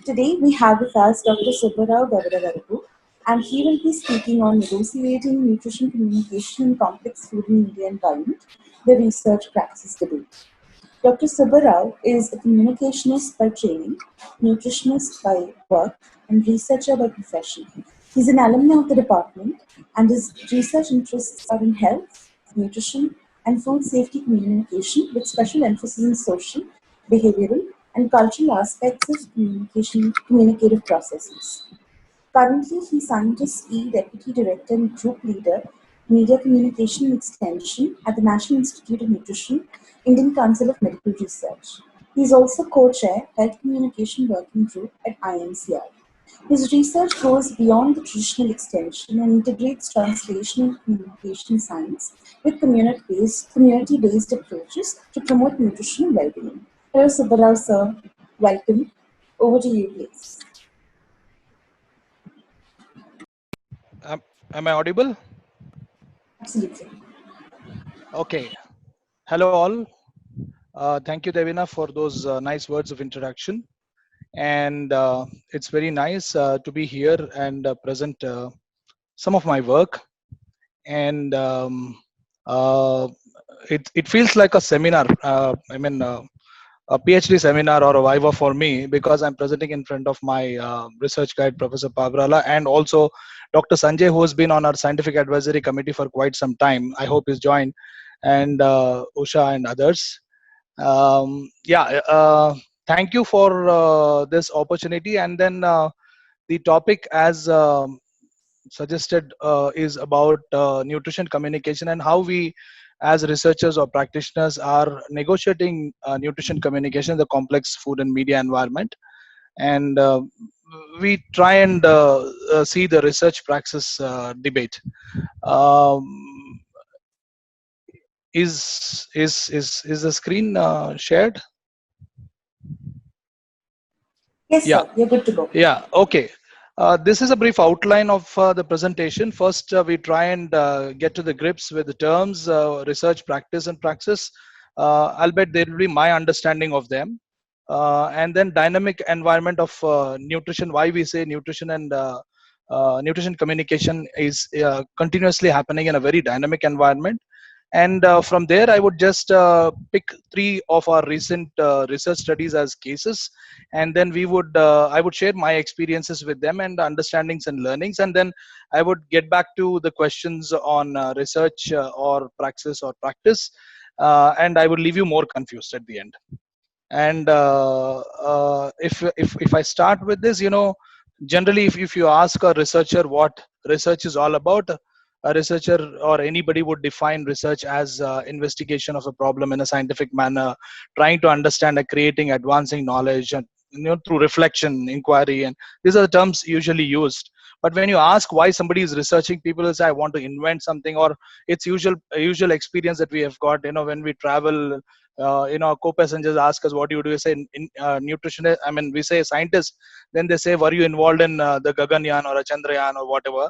Today we have with us Dr. Subbarao Gavidavarapu, and he will be speaking on negotiating nutrition communication in complex food and media environment, the research practice debate. Dr. Subbarao is a communicationist by training, nutritionist by work, and researcher by profession. He's an alumni of the department, and his research interests are in health, nutrition, and food safety communication, with special emphasis in social, behavioral, and cultural aspects of communicative processes. Currently, he is Scientist E, Deputy Director and Group Leader, Media Communication and Extension at the National Institute of Nutrition, Indian Council of Medical Research. He is also co-chair, Health Communication Working Group at INCR. His research goes beyond the traditional extension and integrates translational communication science with community-based approaches to promote nutrition and well-being. Hello, Subbarao sir. Welcome. Over to you, please. Am, am I audible? Absolutely. Okay. Hello, all. Thank you, Devina, for those nice words of introduction. And it's very nice to be here and present some of my work. And uh, it feels like a seminar. A PhD seminar or a viva for me because I'm presenting in front of my research guide, Professor Pavrala, and also Dr. Sanjay, who has been on our scientific advisory committee for quite some time. I hope he's joined, and Usha and others. Thank you for this opportunity. And then the topic, as suggested, is about nutrition communication and how we as researchers or practitioners are negotiating nutrition communication in the complex food and media environment. And we try and see the research praxis debate. um, is the screen shared? Yes, Yeah. sir. You're good to go. Yeah, okay. This is a brief outline of the presentation. First, we try and get to the grips with the terms, research, practice, and praxis. Albeit there will be my understanding of them. And then dynamic environment of nutrition, why we say nutrition and nutrition communication is continuously happening in a very dynamic environment. And from there, I would just pick three of our recent research studies as cases, and then I would share my experiences with them and understandings and learnings, and then I would get back to the questions on research or praxis or practice, and I would leave you more confused at the end. And if I start with this, generally, if you ask a researcher what research is all about, a researcher or anybody would define research as investigation of a problem in a scientific manner, trying to understand and creating advancing knowledge, and through reflection, inquiry, and these are the terms usually used. But when you ask why somebody is researching, people will say, I want to invent something, or it's usual experience that we have got, when we travel. Co-passengers ask us, what do you do? We say nutritionist, I mean, we say scientist. Then they say, were you involved in the Gaganyaan or a Chandrayaan or whatever?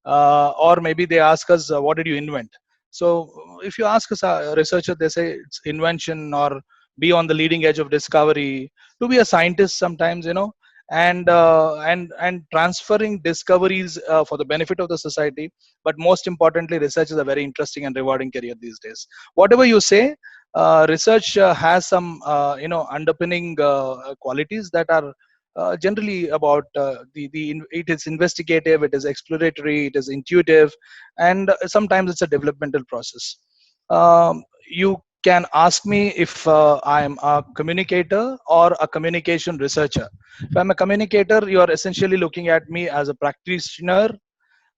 Or maybe they ask us, what did you invent? So if you ask us a researcher, they say it's invention or be on the leading edge of discovery. To be a scientist sometimes, and transferring discoveries for the benefit of the society. But most importantly, research is a very interesting and rewarding career these days. Whatever you say, research has some underpinning qualities that are generally about it is investigative, it is exploratory, it is intuitive, and sometimes it's a developmental process. You can ask me if I'm a communicator or a communication researcher. If I'm a communicator, you are essentially looking at me as a practitioner.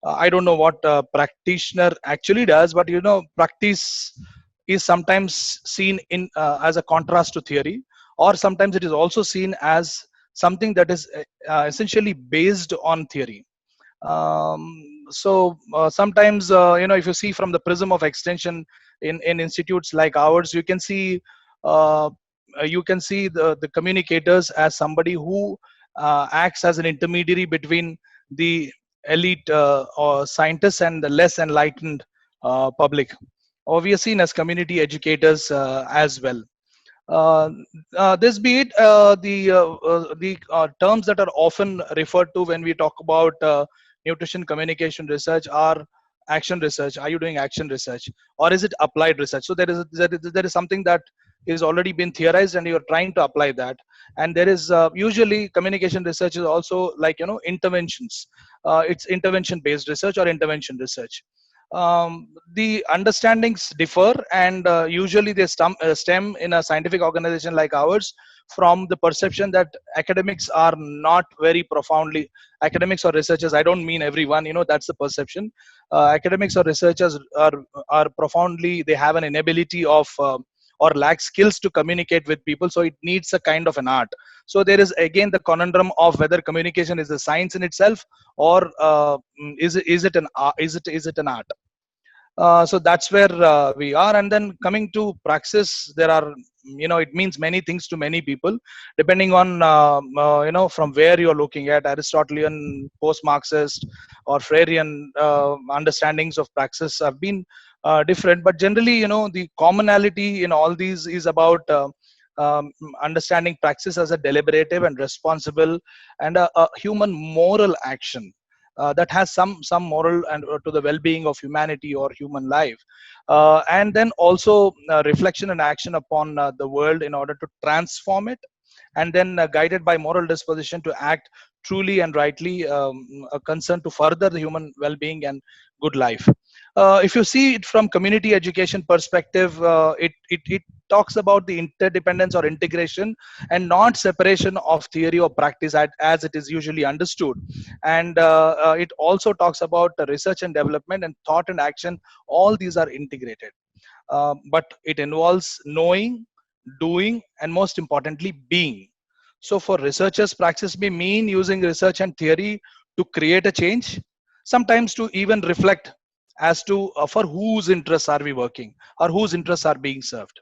I don't know what a practitioner actually does, but practice is sometimes seen in as a contrast to theory, or sometimes it is also seen as something that is essentially based on theory. Sometimes, if you see from the prism of extension in institutes like ours, uh, you can see the communicators as somebody who acts as an intermediary between the elite or scientists and the less enlightened public, or we are seen as community educators as well. Uh, this be it the terms that are often referred to when we talk about nutrition communication research are action research. Are you doing action research, or is it applied research? So there is something that is already been theorized and you're trying to apply that. And there is usually communication research is also like interventions. It's intervention based research or intervention research. The understandings differ, and usually they stem in a scientific organization like ours from the perception that academics are not very profoundly, academics or researchers, I don't mean everyone, that's the perception. Academics or researchers are profoundly, they have an inability of or lack skills to communicate with people, so it needs a kind of an art. So there is again the conundrum of whether communication is a science in itself, or is it an art. So that's where we are. And then coming to praxis, there are, it means many things to many people depending on from where you're looking at. Aristotelian, post-Marxist, or Freirean understandings of praxis have been different, but generally, the commonality in all these is about um, understanding praxis as a deliberative and responsible and a human moral action that has some moral and to the well-being of humanity or human life, and then also reflection and action upon the world in order to transform it, and then guided by moral disposition to act truly and rightly, a concern to further the human well-being and good life. If you see it from community education perspective, it talks about the interdependence or integration and not separation of theory or practice as it is usually understood. And it also talks about the research and development and thought and action. All these are integrated, but it involves knowing, doing, and most importantly, being. So for researchers, praxis may mean using research and theory to create a change, sometimes to even reflect as to for whose interests are we working or whose interests are being served.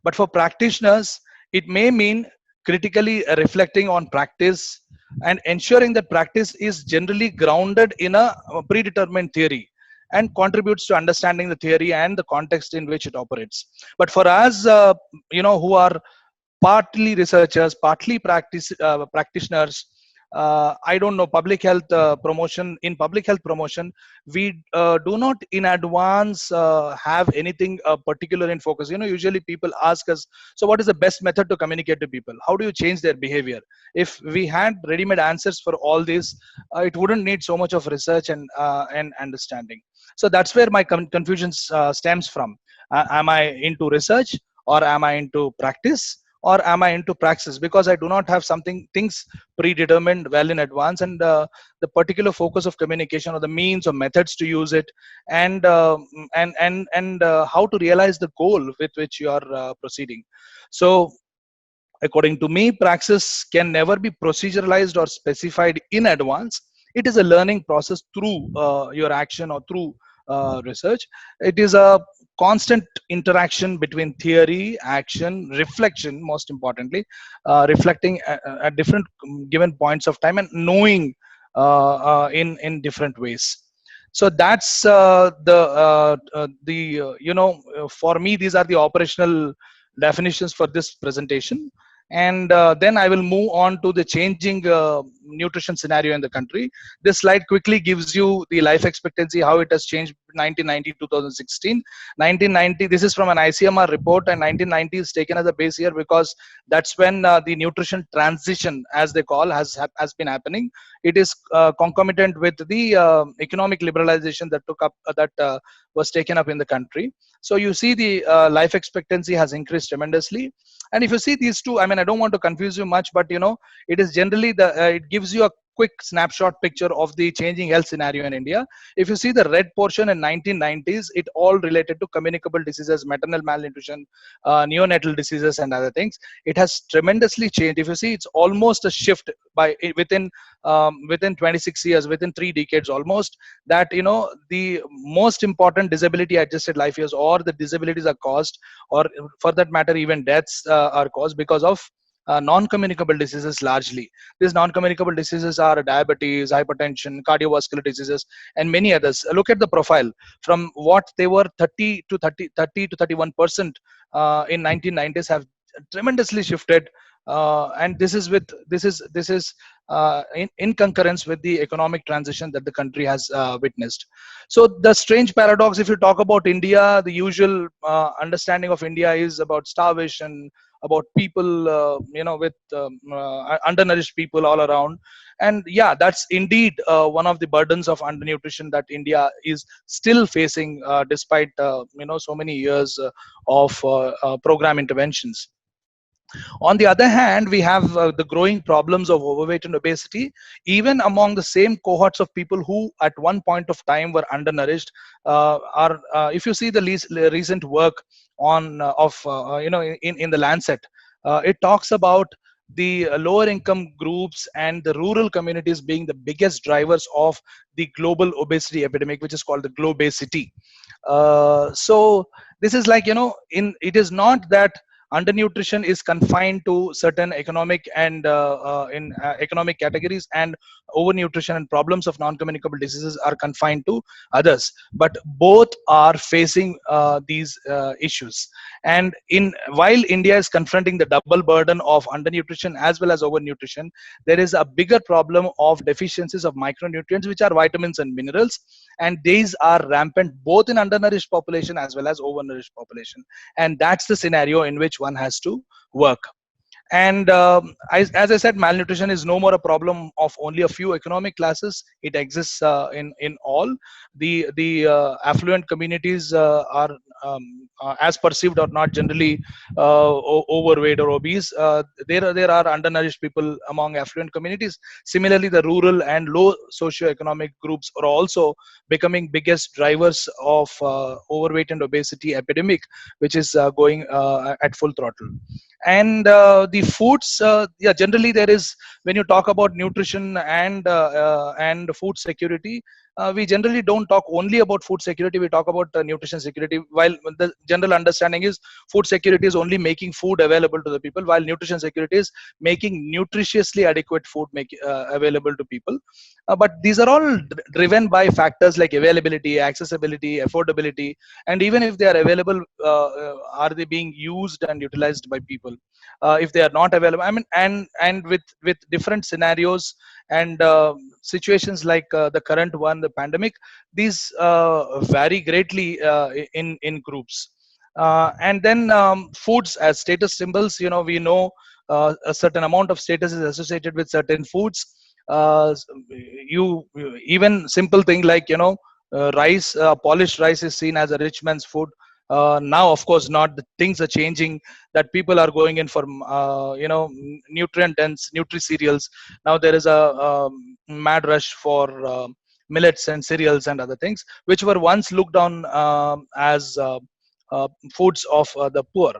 But for practitioners, it may mean critically reflecting on practice and ensuring that practice is generally grounded in a predetermined theory and contributes to understanding the theory and the context in which it operates. But for us, who are partly researchers, partly practitioners. I don't know, public health promotion. In public health promotion, we do not in advance have anything particular in focus. Usually people ask us, so what is the best method to communicate to people? How do you change their behavior? If we had ready-made answers for all this, it wouldn't need so much of research and understanding. So that's where my confusion stems from. Am I into research, or am I into practice, or am I into praxis? Because I do not have something things predetermined well in advance, and the particular focus of communication or the means or methods to use it, and how to realize the goal with which you are proceeding. So according to me, praxis can never be proceduralized or specified in advance. It is a learning process through your action or through research. It is a constant interaction between theory, action, reflection, most importantly, reflecting at different given points of time and knowing in different ways. So that's for me, these are the operational definitions for this presentation. And then I will move on to the changing nutrition scenario in the country. This slide quickly gives you the life expectancy, how it has changed 1990 2016. 1990, this is from an ICMR report, and 1990 is taken as a base year because that's when the nutrition transition, as they call, has been happening. It is concomitant with the economic liberalization that was taken up in the country. So you see the life expectancy has increased tremendously. And if you see these two, I mean, I don't want to confuse you much, but it is generally it gives you a quick snapshot picture of the changing health scenario in India. If you see the red portion in 1990s, it all related to communicable diseases, maternal malnutrition, neonatal diseases, and other things. It has tremendously changed. If you see, it's almost a shift within 26 years, within 3 decades almost, that the most important disability adjusted life years or the disabilities are caused, or for that matter even deaths are caused because of non-communicable diseases largely. These non-communicable diseases are diabetes, hypertension, cardiovascular diseases, and many others. Look at the profile from what they were 30 to 31% in 1990s tremendously shifted, and this is in concurrence with the economic transition that the country has witnessed. So the strange paradox, if you talk about India, the usual understanding of India is about starvation, about people, with undernourished people all around. And yeah, that's indeed one of the burdens of undernutrition that India is still facing, despite so many years of program interventions. On the other hand, we have the growing problems of overweight and obesity, even among the same cohorts of people who, at one point of time, were undernourished. Are If you see the recent work on in the Lancet, it talks about the lower income groups and the rural communities being the biggest drivers of the global obesity epidemic, which is called the globesity. So this is like, it is not that undernutrition is confined to certain economic and in economic categories, and overnutrition and problems of non-communicable diseases are confined to others, but both are facing these issues. And in while India is confronting the double burden of undernutrition as well as overnutrition, there is a bigger problem of deficiencies of micronutrients, which are vitamins and minerals, and these are rampant both in undernourished population as well as overnourished population. And that's the scenario in which one has to work. And as I said, malnutrition is no more a problem of only a few economic classes. It exists in all the affluent communities are as perceived or not generally overweight or obese. There are undernourished people among affluent communities. Similarly, the rural and low socioeconomic groups are also becoming biggest drivers of overweight and obesity epidemic, which is going at full throttle. And the foods, yeah, generally there is, when you talk about nutrition and food security, we generally don't talk only about food security, we talk about nutrition security. While the general understanding is food security is only making food available to the people, while nutrition security is making nutritiously adequate food available to people. But these are all driven by factors like availability, accessibility, affordability, and even if they are available, are they being used and utilized by people? If they are not available, I mean, and with different scenarios and situations like the current one, the pandemic, these vary greatly in groups. And then foods as status symbols, we know a certain amount of status is associated with certain foods. uh, Even simple thing like, rice, polished rice is seen as a rich man's food. Now, of course, not. The things are changing, that people are going in for nutrient dense nutri cereals. Now there is a mad rush for millets and cereals and other things, which were once looked on as foods of the poor.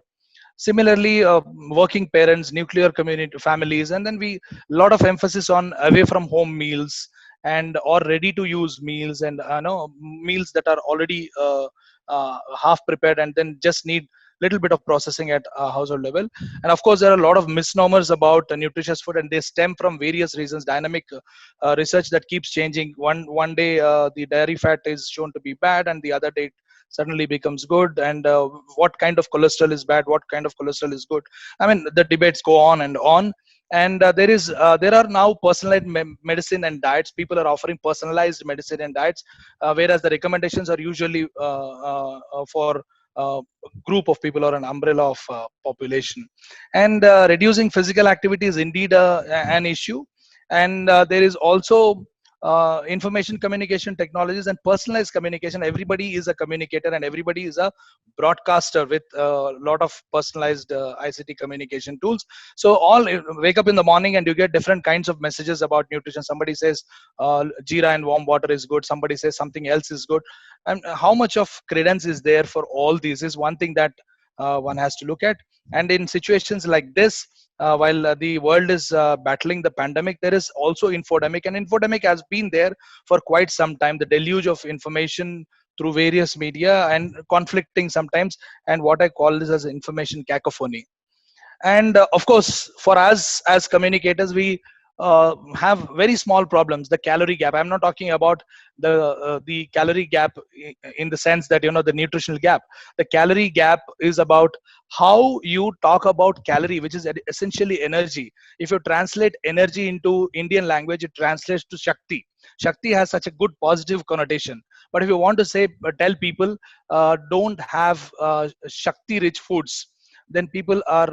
Similarly, working parents, nuclear community families, and then we lot of emphasis on away from home meals and or ready to use meals, and meals that are already half prepared and then just need little bit of processing at household level. And of course, there are a lot of misnomers about nutritious food, and they stem from various reasons. Dynamic research that keeps changing. One day the dairy fat is shown to be bad, and the other day suddenly becomes good. And what kind of cholesterol is bad, what kind of cholesterol is good? I mean, the debates go on and on. And there are now personalized medicine and diets. People are offering personalized medicine and diets, whereas the recommendations are usually for a group of people or an umbrella of population. And reducing physical activity is indeed an issue. And there is also information communication technologies and personalized communication. Everybody is a communicator and everybody is a broadcaster with a lot of personalized ICT communication tools. So all wake up in the morning and you get different kinds of messages about nutrition. Somebody says jeera and warm water is good, somebody says something else is good. And how much of credence is there for all these is one thing that one has to look at. And in situations like this, while the world is battling the pandemic, there is also infodemic, and infodemic has been there for quite some time. The deluge of information through various media and conflicting sometimes, and what I call this as information cacophony. And of course, for us as communicators, we have very small problems. The calorie gap. I'm not talking about the calorie gap in the sense that the nutritional gap. The calorie gap is about how you talk about calorie, which is essentially energy. If you translate energy into Indian language, it translates to Shakti. Shakti has such a good positive connotation. But if you want to say, tell people don't have Shakti rich foods, then people are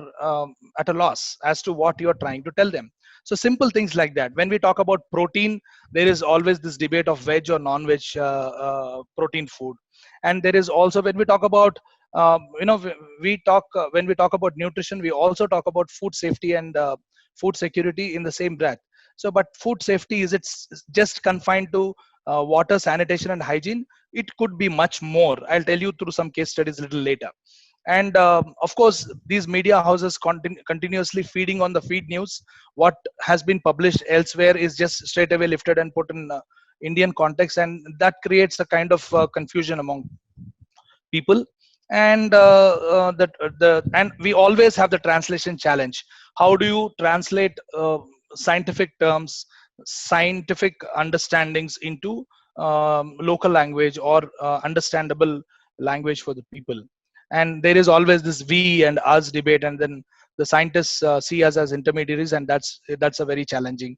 at a loss as to what you're trying to tell them. So simple things like that. When we talk about protein, there is always this debate of veg or non-veg protein food, and there is also, when we talk about when we talk about nutrition, we also talk about food safety and food security in the same breath. So, but food safety, is it's just confined to water, sanitation, and hygiene? It could be much more. I'll tell you through some case studies a little later. And of course, these media houses continuously feeding on the feed news. What has been published elsewhere is just straight away lifted and put in Indian context, and that creates a kind of confusion among people. And and we always have the translation challenge. How do you translate scientific terms, scientific understandings into local language or understandable language for the people? And there is always this we and us debate, and then the scientists see us as intermediaries, and that's a very challenging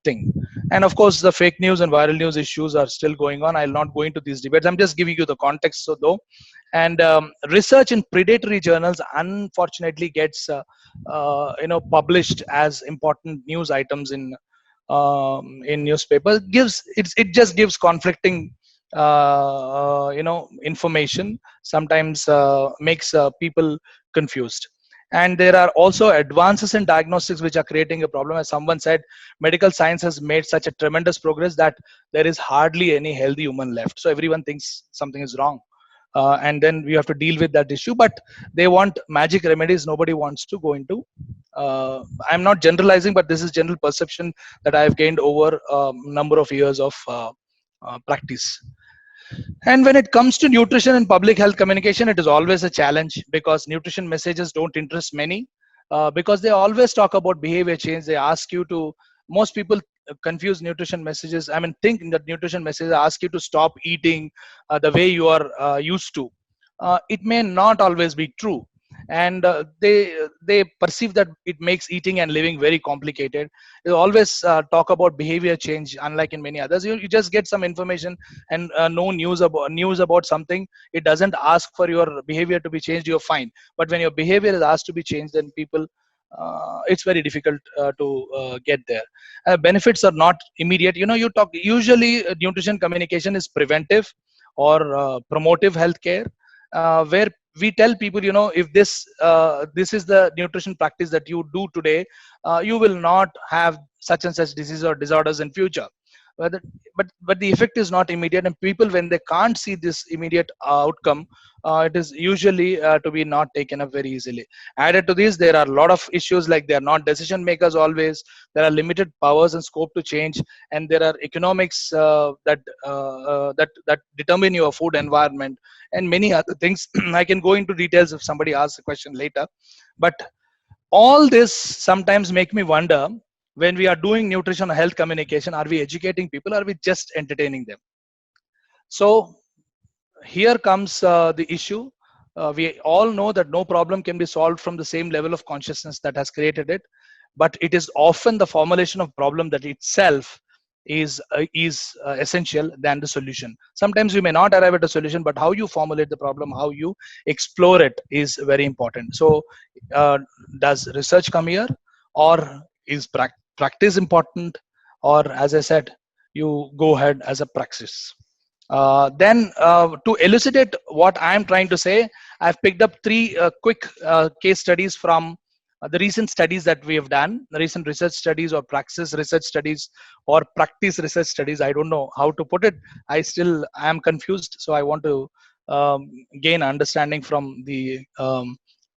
thing. And of course, the fake news and viral news issues are still going on. I'll not go into these debates. I'm just giving you the context. So though, and research in predatory journals unfortunately gets published as important news items in newspapers. It just gives conflicting information, sometimes makes people confused. And there are also advances in diagnostics which are creating a problem. As someone said, medical science has made such a tremendous progress that there is hardly any healthy human left, so everyone thinks something is wrong. And then we have to deal with that issue, but they want magic remedies. Nobody wants to go into I'm not generalizing, but this is general perception that I have gained over a number of years of practice. And when it comes to nutrition and public health communication, it is always a challenge, because nutrition messages don't interest many, because they always talk about behavior change. They ask you to, most people confuse nutrition messages. I mean, think that nutrition messages ask you to stop eating the way you are used to. It may not always be true, and they perceive that it makes eating and living very complicated. They always talk about behavior change, unlike in many others. You just get some information and no news about something. It doesn't ask for your behavior to be changed. You're fine. But when your behavior is asked to be changed, then people it's very difficult to get there. Benefits are not immediate. You talk usually nutrition communication is preventive or promotive healthcare, where we tell people, if this is the nutrition practice that you do today, you will not have such and such disease or disorders in future. Whether, but the effect is not immediate, and people, when they can't see this immediate outcome, it is usually to be not taken up very easily. Added to this, there are a lot of issues, like they are not decision makers always. There are limited powers and scope to change, and there are economics that determine your food environment and many other things. I can go into details if somebody asks a question later, but all this sometimes make me wonder, when we are doing nutrition or health communication, are we educating people, or are we just entertaining them? So here comes the issue. We all know that no problem can be solved from the same level of consciousness that has created it, but it is often the formulation of problem that itself is essential than the solution. Sometimes we may not arrive at a solution, but how you formulate the problem, how you explore it, is very important. So does research come here, or is practice important, or, as I said, you go ahead as a praxis? Then to elucidate what I'm trying to say, I've picked up three quick case studies from the recent studies that we have done, the recent research studies, or praxis research studies, or practice research studies. I don't know how to put it. I am confused, so I want to gain understanding from the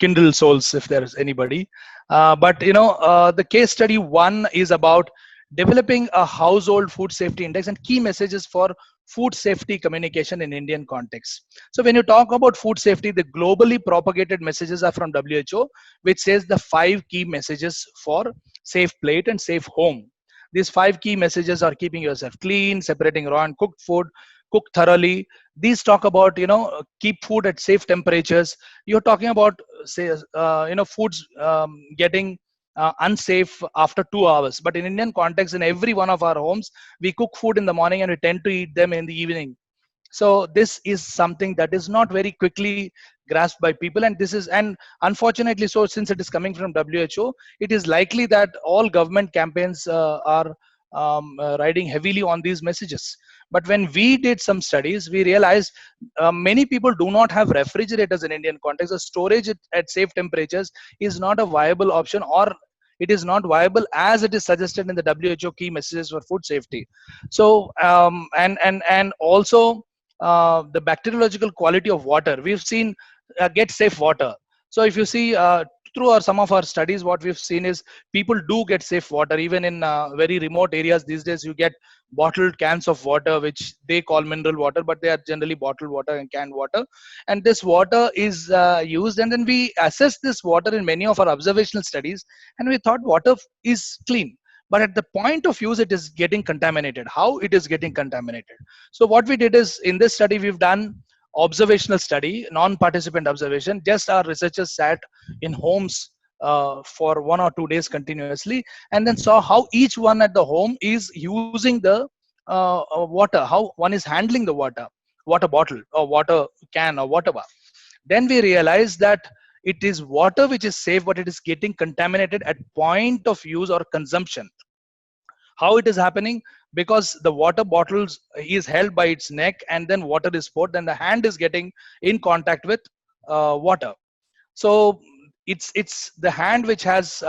Kindle souls, if there is anybody. But the case study one is about developing a household food safety index and key messages for food safety communication in Indian context. So when you talk about food safety, the globally propagated messages are from WHO, which says the 5 key messages for safe plate and safe home. These 5 key messages are keeping yourself clean, separating raw and cooked food, cook thoroughly. These talk about, keep food at safe temperatures. You're talking about, say, foods getting unsafe after 2 hours. But in Indian context, in every one of our homes, we cook food in the morning and we tend to eat them in the evening. So this is something that is not very quickly grasped by people, and this is, and unfortunately, so since it is coming from WHO, it is likely that all government campaigns are riding heavily on these messages. But when we did some studies, we realized many people do not have refrigerators in Indian context. The storage at safe temperatures is not a viable option, or it is not viable as it is suggested in the WHO key messages for food safety. So and also the bacteriological quality of water, we've seen get safe water. So if you see through some of our studies, what we've seen is people do get safe water even in very remote areas. These days you get bottled cans of water which they call mineral water, but they are generally bottled water and canned water, and this water is used, and then we assess this water in many of our observational studies, and we thought water is clean, but at the point of use it is getting contaminated. How it is getting contaminated? So what we did is, in this study we've done observational study, non-participant observation. Just our researchers sat in homes for 1 or 2 days continuously, and then saw how each one at the home is using the water, how one is handling the water bottle or water can or whatever. Then we realized that it is water which is safe, but it is getting contaminated at point of use or consumption. How it is happening? Because the water bottles is held by its neck, and then water is poured, then the hand is getting in contact with water. So it's the hand which has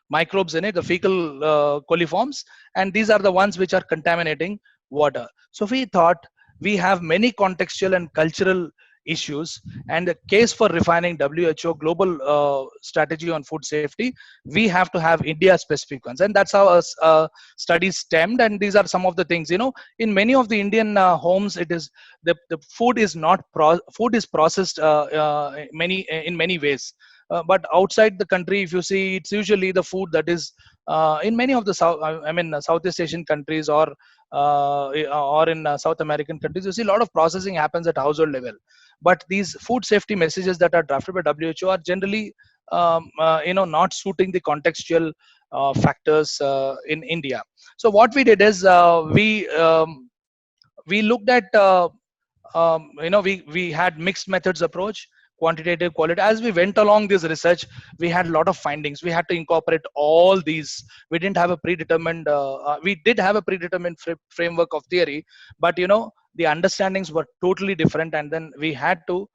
microbes in it, the fecal coliforms, and these are the ones which are contaminating water. So we thought we have many contextual and cultural issues, and the case for refining WHO global strategy on food safety, we have to have India specific ones, and that's how studies stemmed. And these are some of the things, in many of the Indian homes, it is the food is not food is processed many in many ways, but outside the country, if you see, it's usually the food that is in many of the Southeast Asian countries, or in South American countries, you see a lot of processing happens at household level. But these food safety messages that are drafted by WHO are generally not suiting the contextual factors in India. So what we did is we looked at we had mixed methods approach, quantitative, quality. As we went along this research, we had a lot of findings. We had to incorporate all these. We didn't have a predetermined we did have a predetermined framework of theory, but the understandings were totally different, and then we had to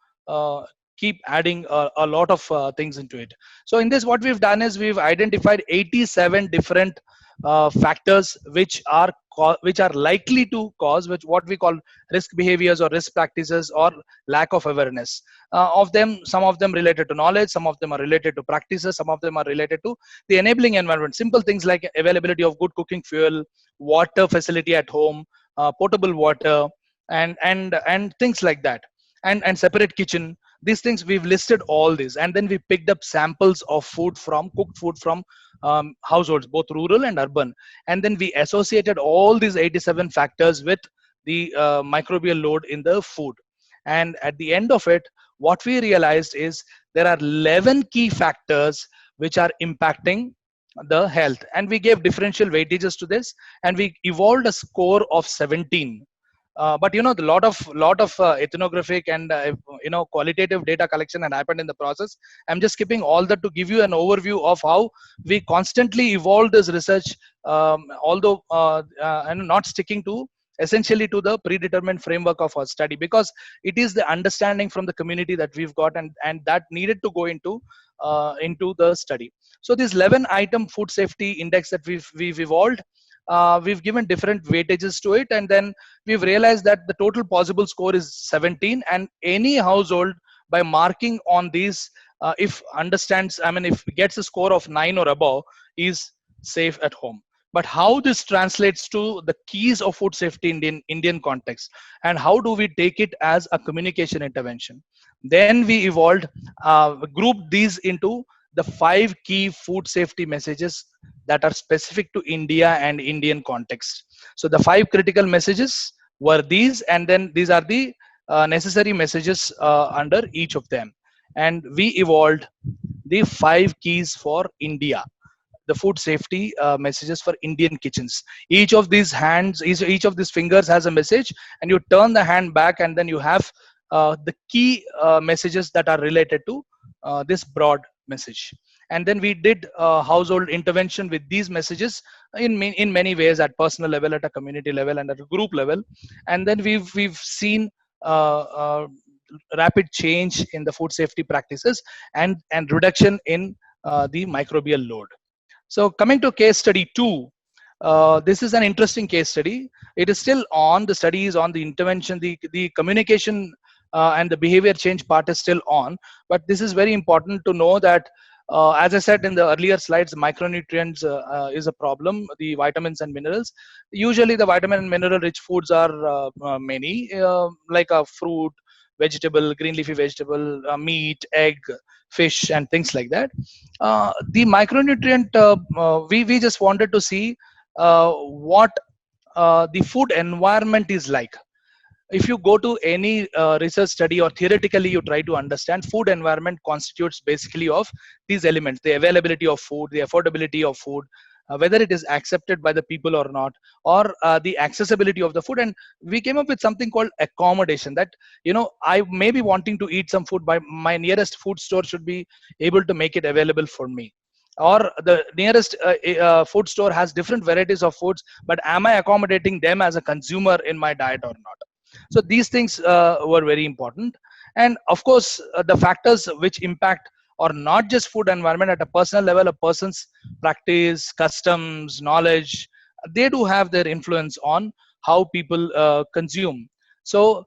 keep adding a lot of things into it. So in this, what we've done is we've identified 87 different factors which are likely to cause, which what we call risk behaviors or risk practices or lack of awareness of them. Some of them related to knowledge, some of them are related to practices, some of them are related to the enabling environment. Simple things like availability of good cooking fuel, water facility at home, potable water, and things like that, and separate kitchen. These things we've listed all these, and then we picked up samples of food from cooked food from households, both rural and urban, and then we associated all these 87 factors with the microbial load in the food. And at the end of it, what we realized is there are 11 key factors which are impacting the health, and we gave differential weightages to this, and we evolved a score of 17. But the lot of ethnographic and qualitative data collection had happened in the process. I'm just skipping all that to give you an overview of how we constantly evolve this research, although and not sticking to essentially to the predetermined framework of our study, because it is the understanding from the community that we've got, and that needed to go into the study. So this 11 item food safety index that we've evolved, we've given different weightages to it, and then we've realized that the total possible score is 17, and any household, by marking on these, if understands, if gets a score of 9 or above, is safe at home. but how this translates to the keys of food safety in Indian context, and how do we take it as a communication intervention. Then we evolved, grouped these into the 5 key food safety messages that are specific to India and Indian context. So the 5 critical messages were these, and then these are the necessary messages under each of them. And we evolved the 5 keys for India, the food safety messages for Indian kitchens. Each of these hands, each of these fingers has a message, and you turn the hand back, and then you have the key messages that are related to this broad message. And then we did household intervention with these messages in many ways, at personal level, at a community level, and at a group level. And then we've seen uh, uh, rapid change in the food safety practices, and reduction in the microbial load. So coming to case study 2, this is an interesting case study. It is still on. The study is on the intervention, the communication and the behavior change part is still on. But this is very important to know that, as I said in the earlier slides, micronutrients is a problem, the vitamins and minerals. Usually the vitamin and mineral rich foods are many, like a fruit, vegetable, green leafy vegetable, meat, egg, fish, and things like that. The micronutrient, we just wanted to see what the food environment is like. If you go to any research study, or theoretically you try to understand, food environment constitutes basically of these elements: the availability of food, the affordability of food, whether it is accepted by the people or not, or the accessibility of the food. And we came up with something called accommodation, that, I may be wanting to eat some food, by my nearest food store should be able to make it available for me, or the nearest food store has different varieties of foods, but am I accommodating them as a consumer in my diet or not? So these things were very important. And of course, the factors which impact, or not just food environment, at a personal level, a person's practice, customs, knowledge, they do have their influence on how people consume. So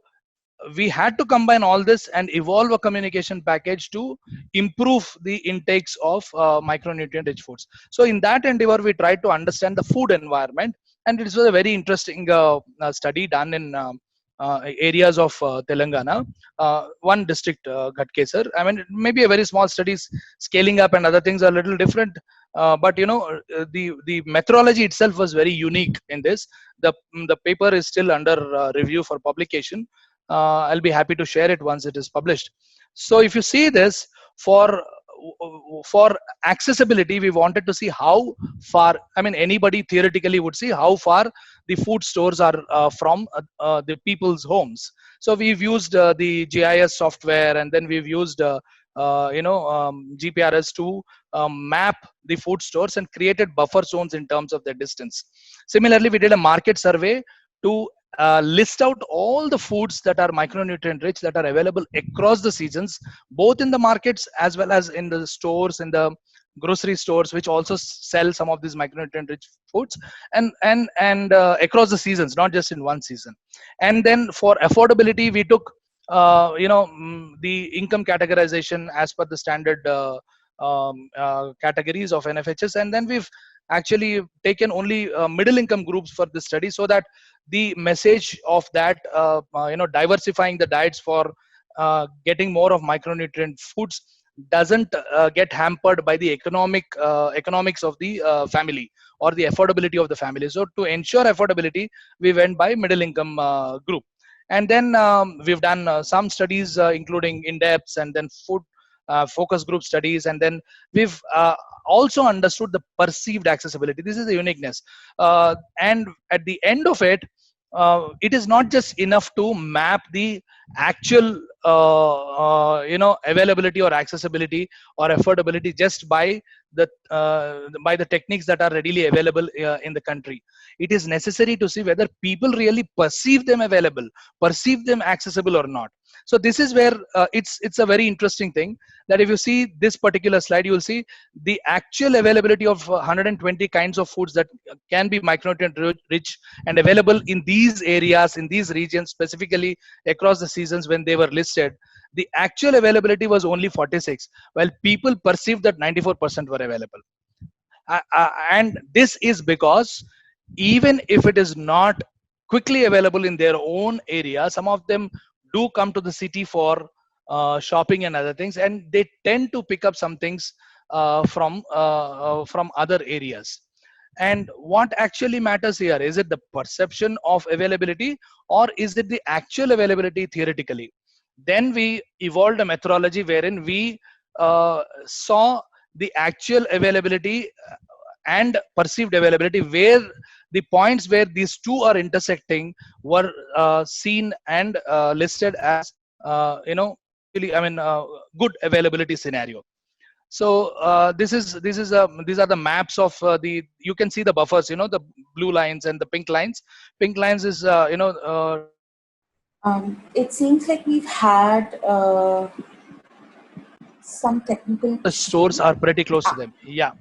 we had to combine all this and evolve a communication package to improve the intakes of micronutrient rich foods. So in that endeavor, we tried to understand the food environment, and it was a very interesting study done in areas of Telangana, one district, Ghatkesar. I mean, it may be a very small studies, scaling up and other things are a little different. But the methodology itself was very unique in this. The paper is still under review for publication. I'll be happy to share it once it is published. So if you see this, for accessibility, we wanted to see how far, I mean, anybody theoretically would see how far the food stores are from the people's homes. So we've used the GIS software, and then we've used GPRS to map the food stores and created buffer zones in terms of their distance. Similarly, we did a market survey to list out all the foods that are micronutrient rich, that are available across the seasons, both in the markets as well as in the stores, in the grocery stores, which also sell some of these micronutrient rich foods, and across the seasons, not just in one season. And then for affordability, we took the income categorization as per the standard categories of NFHS, and then we've actually taken only middle income groups for this study, so that the message of that diversifying the diets for getting more of micronutrient foods doesn't get hampered by the economics of the family, or the affordability of the family. So to ensure affordability, we went by middle income group. And then we've done some studies including in-depth and then food focus group studies. And then we've also understood the perceived accessibility. This is the uniqueness. And at the end of it, it is not just enough to map the actual availability or accessibility or affordability just by the techniques that are readily available in the country. It is necessary to see whether people really perceive them available, perceive them accessible or not. So this is where it's a very interesting thing, that if you see this particular slide, you will see the actual availability of 120 kinds of foods that can be micronutrient rich and available in these areas, in these regions, specifically across the seasons when they were listed. The actual availability was only 46, while people perceived that 94% were available. And this is because even if it is not quickly available in their own area, some of them do come to the city for shopping and other things, and they tend to pick up some things from other areas. And what actually matters here, is it the perception of availability, or is it the actual availability theoretically? Then we evolved a methodology wherein we saw the actual availability and perceived availability, where the points where these two are intersecting were seen and listed as really, good availability scenario. So these are the maps of the, you can see the buffers, the blue lines and the pink lines. Pink lines is It seems like we've had some technical the stores issue. are pretty close to Ah, them. Yeah.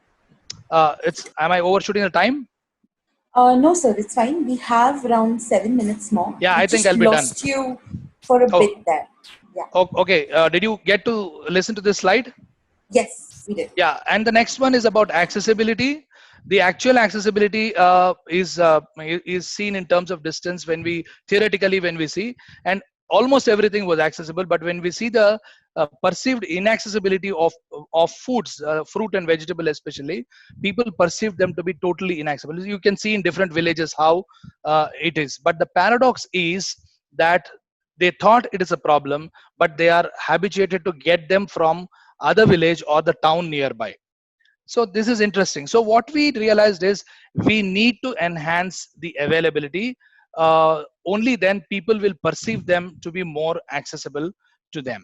It's, am I overshooting the time? no, sir, it's fine. We have around 7 minutes more. Yeah, We I think just I'll be done. lost you for a Oh, bit there. Yeah. okay. Did you get to listen to this slide? Yes, we did. Yeah, and the next one is about accessibility. The actual accessibility is seen in terms of distance, when we theoretically, when we see, and almost everything was accessible. But when we see the perceived inaccessibility of foods, fruit and vegetable especially, people perceive them to be totally inaccessible. You can see in different villages how it is. But the paradox is that they thought it is a problem, but they are habituated to get them from other village or the town nearby. So this is interesting. So what we realized is we need to enhance the availability. Only then people will perceive them to be more accessible to them.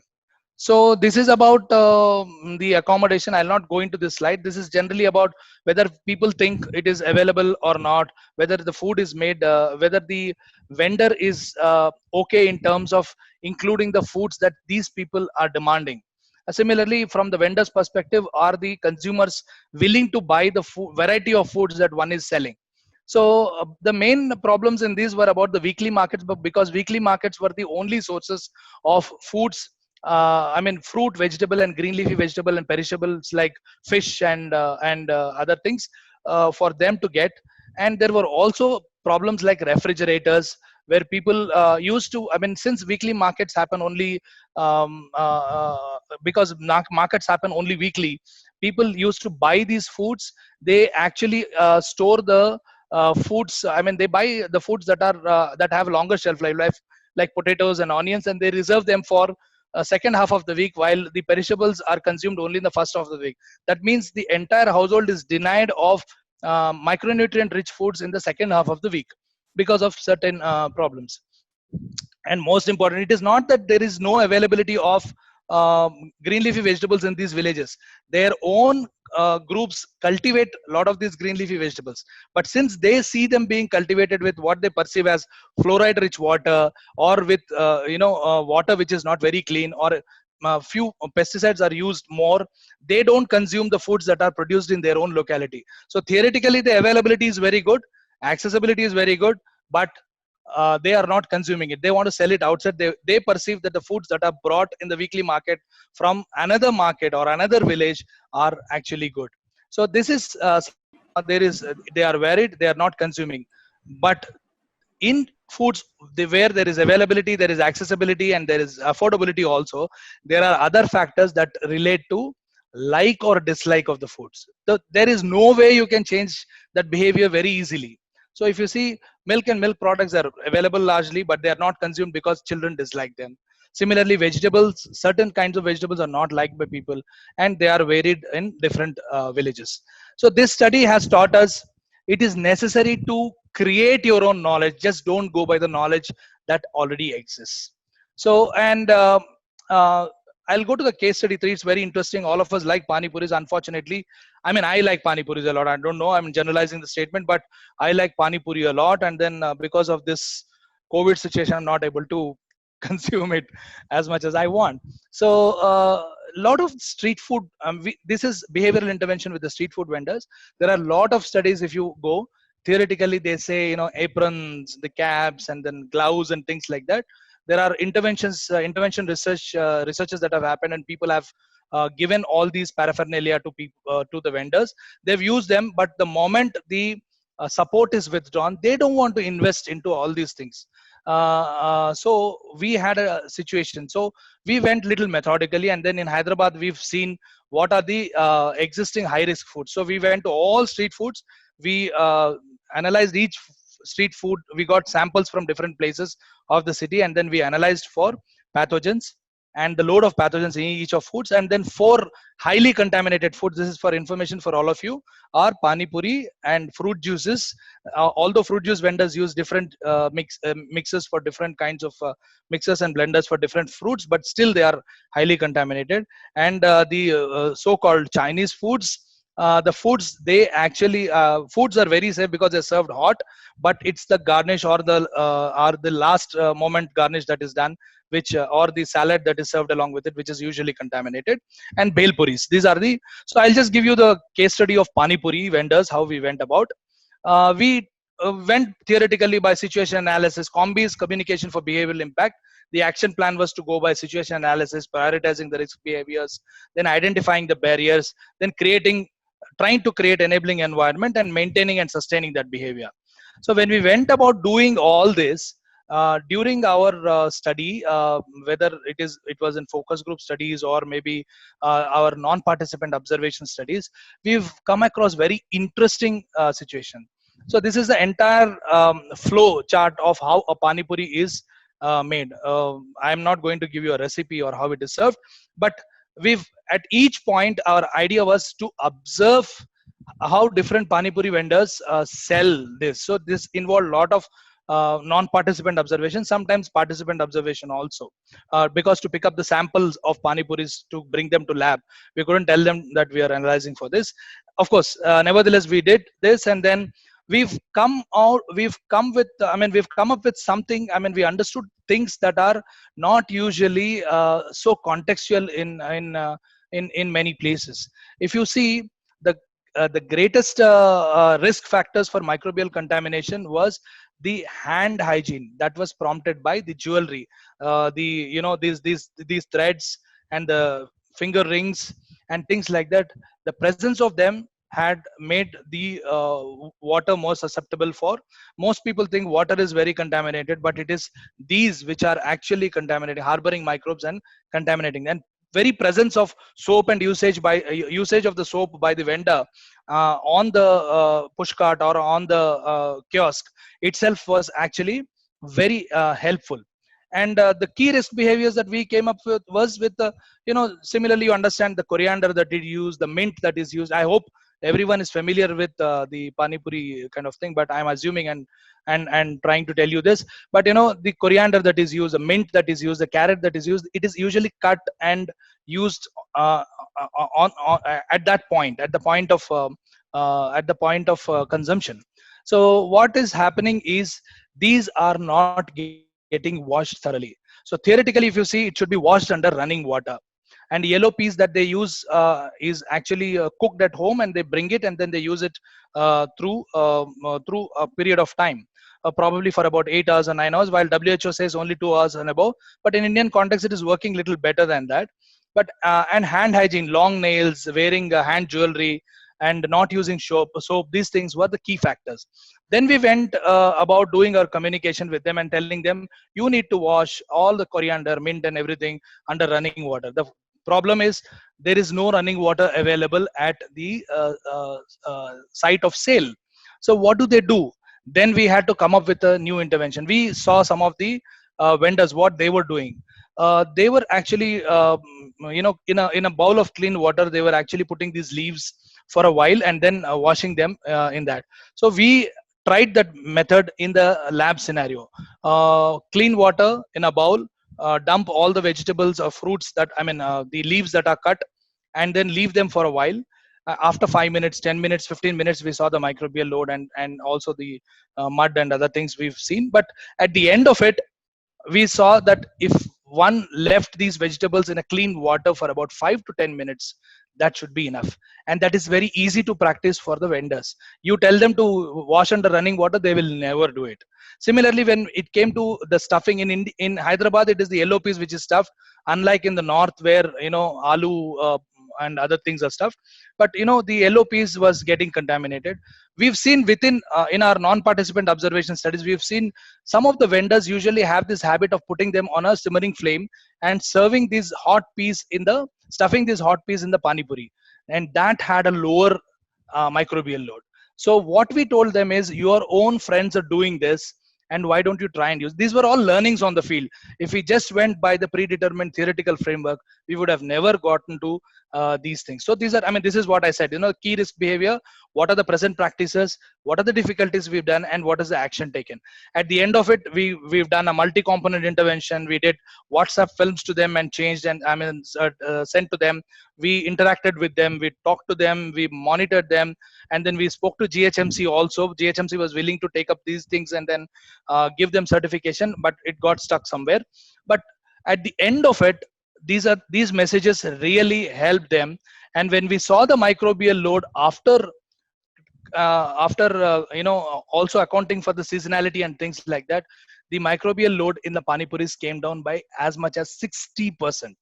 So this is about the accommodation. I'll not go into this slide. This is generally about whether people think it is available or not, whether the food is made, whether the vendor is okay in terms of including the foods that these people are demanding. Similarly, from the vendor's perspective, are the consumers willing to buy the variety of foods that one is selling? So the main problems in these were about the weekly markets, but because weekly markets were the only sources of foods, fruit, vegetable, and green leafy vegetable and perishables like fish and other things for them to get. And there were also problems like refrigerators, where people used to, since weekly markets happen only because markets happen only weekly, people used to buy these foods. They actually store the foods. They buy the foods that have longer shelf life, like potatoes and onions, and they reserve them for second half of the week, while the perishables are consumed only in the first half of the week. That means the entire household is denied of micronutrient rich foods in the second half of the week because of certain problems. And most important, it is not that there is no availability of green leafy vegetables in these villages. Their own groups cultivate a lot of these green leafy vegetables, but since they see them being cultivated with what they perceive as fluoride rich water, or with water which is not very clean, or few pesticides are used more, they don't consume the foods that are produced in their own locality. So theoretically the availability is very good, accessibility is very good, but they are not consuming it. They want to sell it outside. They perceive that the foods that are brought in the weekly market from another market or another village are actually good. So this is there is they are varied, they are not consuming. But in foods, where there is availability, there is accessibility, and there is affordability also, there are other factors that relate to like or dislike of the foods. There is no way you can change that behavior very easily. So if you see, milk and milk products are available largely, but they are not consumed because children dislike them. Similarly, vegetables, certain kinds of vegetables are not liked by people, and they are varied in different villages. So this study has taught us it is necessary to create your own knowledge. Just don't go by the knowledge that already exists. So, and uh, I'll go to the case study 3. It's very interesting. All of us like pani puris, unfortunately. I like pani puris a lot. I don't know, I'm generalizing the statement, but I like pani puri a lot. And then because of this COVID situation, I'm not able to consume it as much as I want. So a lot of street food, this is behavioral intervention with the street food vendors. There are a lot of studies. If you go theoretically, they say, aprons, the caps, and then gloves and things like that. There are intervention researches that have happened, and people have given all these paraphernalia to people, to the vendors. They've used them, but the moment the support is withdrawn, they don't want to invest into all these things. So we had a situation. So we went little methodically, and then in Hyderabad we've seen what are the existing high risk foods. So we went to all street foods. We analyzed each street food. We got samples from different places of the city, and then we analyzed for pathogens and the load of pathogens in each of foods. And then four highly contaminated foods, this is for information for all of you, are pani puri and fruit juices. Although fruit juice vendors use different mixes for different kinds of mixers and blenders for different fruits, but still they are highly contaminated. And the so-called Chinese foods, the foods, they actually foods are very safe because they're served hot, but it's the garnish or the last moment garnish that is done, which or the salad that is served along with it, which is usually contaminated. And bhel puris, these are the. So I'll just give you the case study of pani puri vendors, how we went about. We went theoretically by situation analysis. Combi's communication for behavioral impact. The action plan was to go by situation analysis, prioritizing the risk behaviors, then identifying the barriers, then trying to create enabling environment, and maintaining and sustaining that behavior. So when we went about doing all this, during our study, whether it was in focus group studies or maybe our non-participant observation studies, we've come across very interesting situation. So this is the entire flow chart of how a pani puri is made. I'm not going to give you a recipe or how it is served, but we've at each point our idea was to observe how different pani puri vendors sell this. So this involved a lot of non-participant observation, sometimes participant observation also, because to pick up the samples of pani puris to bring them to lab, we couldn't tell them that we are analyzing for this. Of course, nevertheless, we did this, and then we've come up with something. I mean, we understood things that are not usually so contextual in many places. If you see the greatest risk factors for microbial contamination was the hand hygiene that was prompted by the jewelry, these threads and the finger rings and things like that. The presence of them had made the water more susceptible for. Most people think water is very contaminated, but it is these which are actually contaminating, harboring microbes and contaminating. And very presence of soap and usage of the soap by the vendor on the push cart or on the kiosk itself was actually very helpful. And the key risk behaviors that we came up with was with the, similarly, you understand the coriander that it used, the mint that is used. I hope everyone is familiar with the pani puri kind of thing, but I'm assuming and trying to tell you this. But the coriander that is used, the mint that is used, the carrot that is used, it is usually cut and used at that point, at the point of consumption. So what is happening is these are not getting washed thoroughly. So theoretically, if you see, it should be washed under running water. And yellow peas that they use is actually cooked at home, and they bring it and then they use it through a period of time, probably for about 8 hours or 9 hours, while WHO says only 2 hours and above. But in Indian context, it is working little better than that. But and hand hygiene, long nails, wearing hand jewelry, and not using soap, these things were the key factors. Then we went about doing our communication with them and telling them, you need to wash all the coriander, mint and everything under running water. The problem is there is no running water available at the site of sale. So what do they do? Then we had to come up with a new intervention. We saw some of the vendors, what they were doing. They were actually, in a bowl of clean water, they were actually putting these leaves for a while and then washing them in that. So we tried that method in the lab scenario. Clean water in a bowl, dump all the vegetables or fruits the leaves that are cut, and then leave them for a while. After 5 minutes, 10 minutes, 15 minutes, we saw the microbial load and also the mud and other things we've seen. But at the end of it, we saw that if one left these vegetables in a clean water for about 5 to 10 minutes, That should be enough. And that is very easy to practice for the vendors. You tell them to wash under running water, they will never do it. Similarly, when it came to the stuffing in Hyderabad, it is the yellow peas which is stuffed, unlike in the north where aloo and other things are stuffed. But the yellow peas was getting contaminated. We've seen within in our non-participant observation studies, we've seen some of the vendors usually have this habit of putting them on a simmering flame and serving these hot peas in the stuffing these hot peas in the pani puri, and that had a lower microbial load. So what we told them is, your own friends are doing this, and why don't you try and use? These were all learnings on the field. If we just went by the predetermined theoretical framework, we would have never gotten to these things. So these are, I mean, this is what I said. Key risk behavior. What are the present practices? What are the difficulties we've done, and what is the action taken? At the end of it, we've done a multi-component intervention. We did WhatsApp films to them and changed, and sent to them. We interacted with them. We talked to them. We monitored them, and then we spoke to GHMC also. GHMC was willing to take up these things and then give them certification, but it got stuck somewhere. But at the end of it, these messages really helped them. And when we saw the microbial load after also accounting for the seasonality and things like that, the microbial load in the panipuris came down by as much as 60%.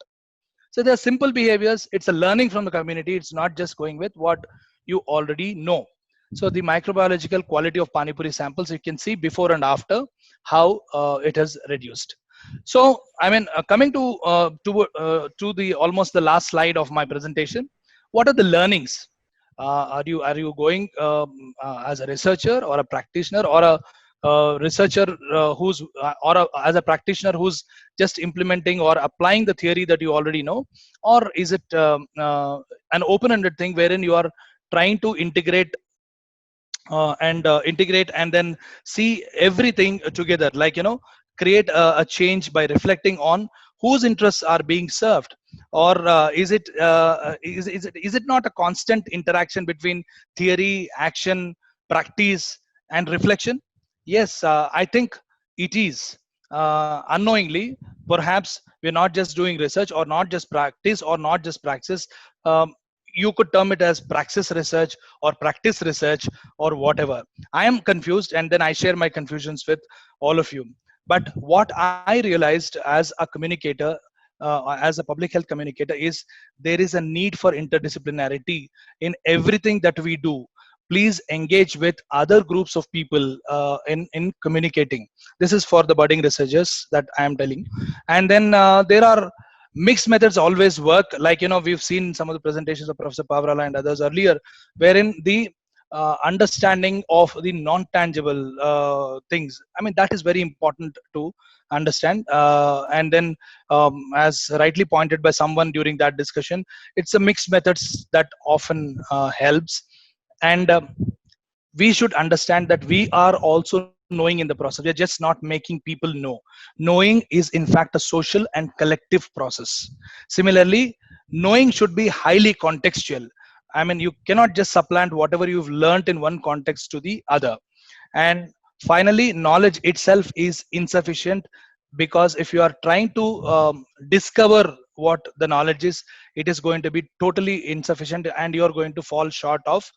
So there are simple behaviors. It's a learning from the community. It's not just going with what you already know. So the microbiological quality of panipuri samples, you can see before and after how it has reduced. So coming to the almost the last slide of my presentation, what are the learnings? Are you going as a researcher or a practitioner, or a researcher as a practitioner who's just implementing or applying the theory that you already know, or is it an open-ended thing wherein you are trying to integrate and then see everything together, like create a change by reflecting on whose interests are being served? Or is it not a constant interaction between theory, action, practice, and reflection? Yes, I think it is. Unknowingly, perhaps we're not just doing research, or not just practice, or not just praxis. You could term it as praxis research or practice research or whatever. I am confused, and then I share my confusions with all of you. But what I realized as a communicator, as a public health communicator, is there is a need for interdisciplinarity in everything that we do. Please engage with other groups of people in communicating. This is for the budding researchers that I am telling. And then there are mixed methods always work. Like we've seen some of the presentations of Professor Pavrala and others earlier, wherein the understanding of the non-tangible things, I mean, that is very important to understand. And then as rightly pointed by someone during that discussion, it's a mixed methods that often helps. And we should understand that we are also knowing in the process. We are just not making people know. Knowing is in fact a social and collective process. Similarly, knowing should be highly contextual. I mean, you cannot just supplant whatever you've learned in one context to the other. And finally, knowledge itself is insufficient, because if you are trying to discover what the knowledge is, it is going to be totally insufficient, and you are going to fall short of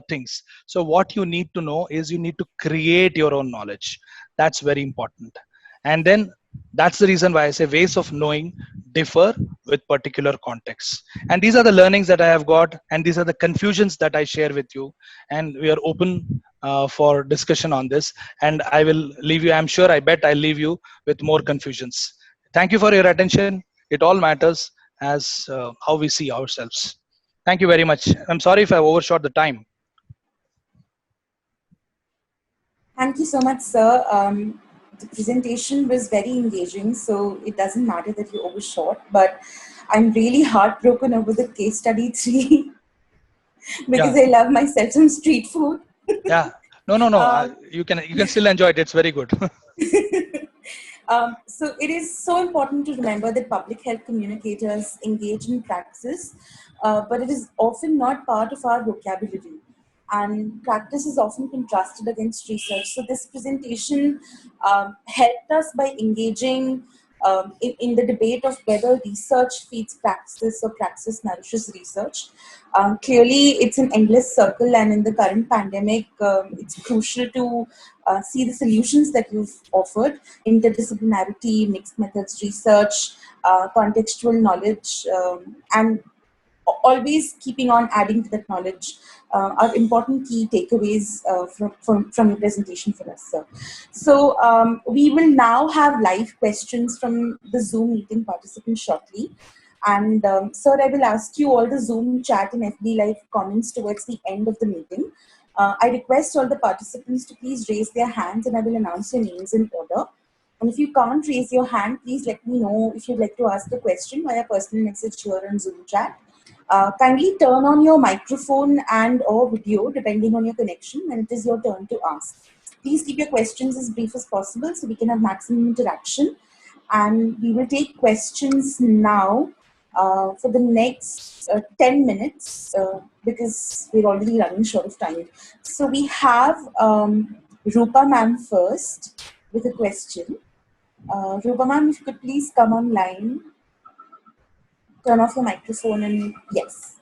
things. So what you need to know is, you need to create your own knowledge. That's very important. And then that's the reason why I say ways of knowing differ with particular contexts. And these are the learnings that I have got, and these are the confusions that I share with you. And we are open for discussion on this. And I will leave you, I'm sure, I bet I'll leave you with more confusions. Thank you for your attention. It all matters as how we see ourselves. Thank you very much. I'm sorry if I overshot the time. Thank you so much, sir. The presentation was very engaging, so it doesn't matter that you overshot, but I'm really heartbroken over the case study 3 because I love myself some street food. Yeah. No. You can still enjoy it. It's very good. So it is so important to remember that public health communicators engage in practice, but it is often not part of our vocabulary. And practice is often contrasted against research. So this presentation helped us by engaging in the debate of whether research feeds praxis or praxis nourishes research. Clearly, it's an endless circle, and in the current pandemic, it's crucial to see the solutions that you've offered: interdisciplinarity, mixed methods research, contextual knowledge, and always keeping on adding to that knowledge are important key takeaways from your presentation for us, sir. So we will now have live questions from the Zoom meeting participants shortly. And sir, I will ask you all the Zoom chat and FB Live comments towards the end of the meeting. I request all the participants to please raise their hands and I will announce your names in order. And if you can't raise your hand, please let me know if you'd like to ask a question via personal message here on Zoom chat. Kindly turn on your microphone and or video depending on your connection when it is your turn to ask. Please keep your questions as brief as possible so we can have maximum interaction. And we will take questions now for the next 10 minutes because we're already running short of time. So we have Rupa ma'am first with a question. Rupa ma'am, if you could please come online, turn off your microphone and yes.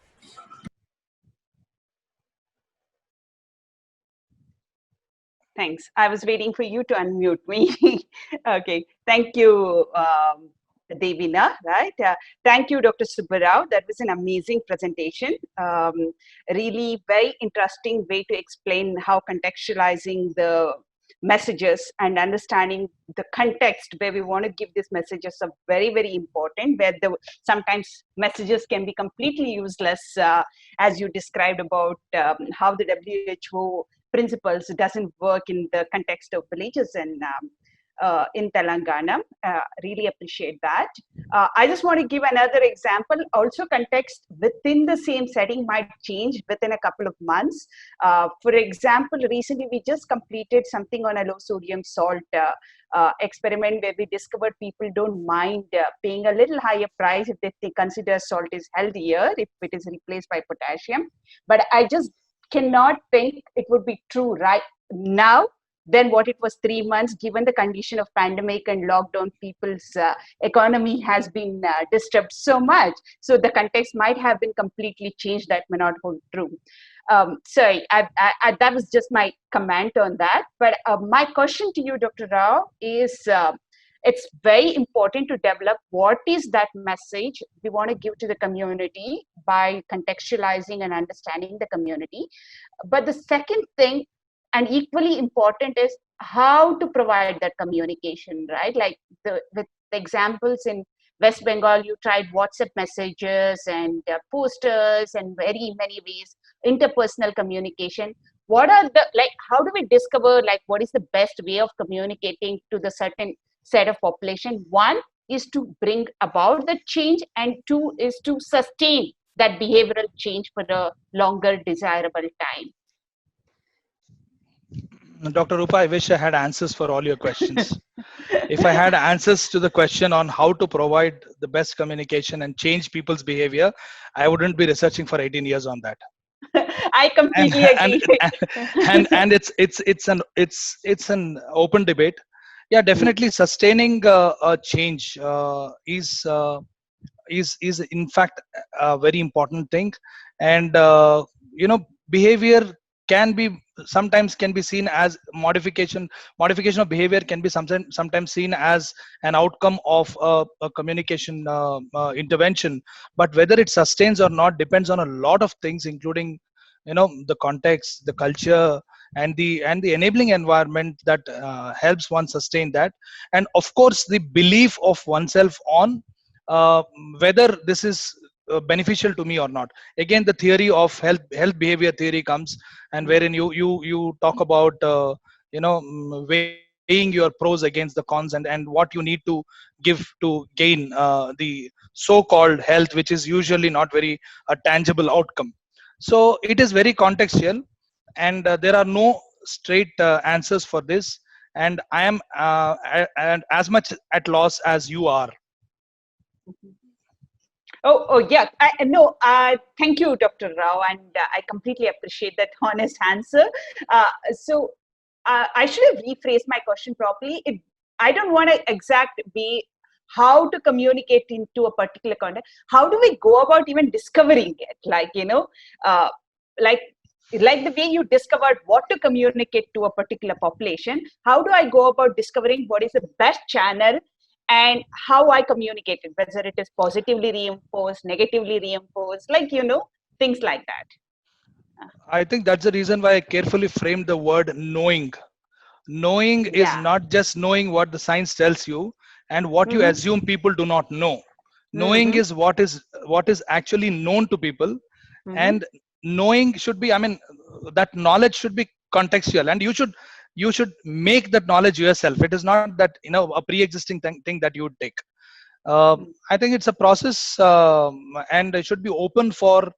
Thanks. I was waiting for you to unmute me. Okay. Thank you, Devina, right? Thank you, Dr. Subbarao. That was an amazing presentation. Really very interesting way to explain how contextualizing the messages and understanding the context where we want to give these messages are very, very important, where sometimes messages can be completely useless, as you described about how the WHO principles doesn't work in the context of villages and in Telangana. Really appreciate that. I just want to give another example. Also, context within the same setting might change within a couple of months. For example, recently we just completed something on a low sodium salt experiment where we discovered people don't mind paying a little higher price if they consider salt is healthier if it is replaced by potassium. But I just cannot think it would be true right now than what it was 3 months, given the condition of pandemic and lockdown. People's economy has been disturbed so much. So the context might have been completely changed. That may not hold true. Sorry, that was just my comment on that. But my question to you, Dr. Rao, is it's very important to develop what is that message we want to give to the community by contextualizing and understanding the community. But the second thing, and equally important, is how to provide that communication, right? Like with the examples in West Bengal, you tried WhatsApp messages and posters and very many ways, interpersonal communication. What are the, like, how do we discover, like, what is the best way of communicating to the certain set of population? One is to bring about the change, and two is to sustain that behavioral change for a longer desirable time. Dr. Rupa, I wish I had answers for all your questions. If I had answers to the question on how to provide the best communication and change people's behavior, I wouldn't be researching for 18 years on that. I completely agree. And it's an open debate. Yeah, definitely sustaining a change is in fact a very important thing. And behavior sometimes can be seen as modification of behavior can be sometimes seen as an outcome of a communication intervention, but whether it sustains or not depends on a lot of things, including the context, the culture, and the enabling environment that helps one sustain that, and of course the belief of oneself on whether this is beneficial to me or not. Again, the theory of health behavior theory comes, and wherein you talk about weighing your pros against the cons, and what you need to give to gain the so-called health, which is usually not very tangible outcome. So it is very contextual, and there are no straight answers for this, and I am and as much at loss as you are. Oh yeah. No, thank you, Dr. Rao, and I completely appreciate that honest answer. So I should have rephrased my question properly. I don't want to exact be how to communicate into a particular context. How do we go about even discovering it? Like, uh, like like the way you discovered what to communicate to a particular population, how do I go about discovering what is the best channel and how I communicate it, whether it is positively reinforced, negatively reinforced, things like that. I think that's the reason why I carefully framed the word knowing. Knowing is Yeah. not just knowing what the science tells you and what you Mm-hmm. assume people do not know. Knowing Mm-hmm. is what is actually known to people, Mm-hmm. and knowing should be, I mean, that knowledge should be contextual, and you should make that knowledge yourself. It is not that a pre-existing thing that you would take. I think it's a process, and it should be open for.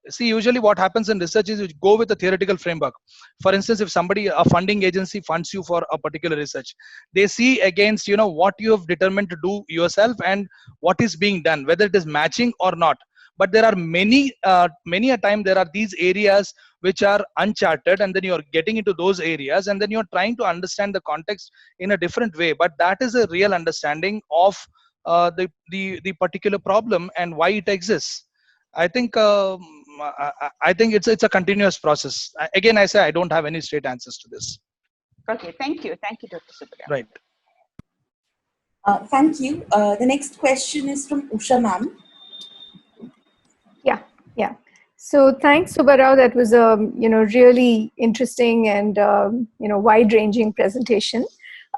See, usually what happens in research is you go with a theoretical framework. For instance, if a funding agency funds you for a particular research, they see against what you have determined to do yourself and what is being done, whether it is matching or not. But there are many a time there are these areas which are uncharted, and then you are getting into those areas, and then you are trying to understand the context in a different way. But that is a real understanding of the particular problem and why it exists. I think I think it's a continuous process. Again, I say I don't have any straight answers to this. Okay, thank you, Dr. Subbara. Right. Thank you. The next question is from Usha ma'am. Yeah. So thanks, Subbarao. That was a really interesting and wide-ranging presentation.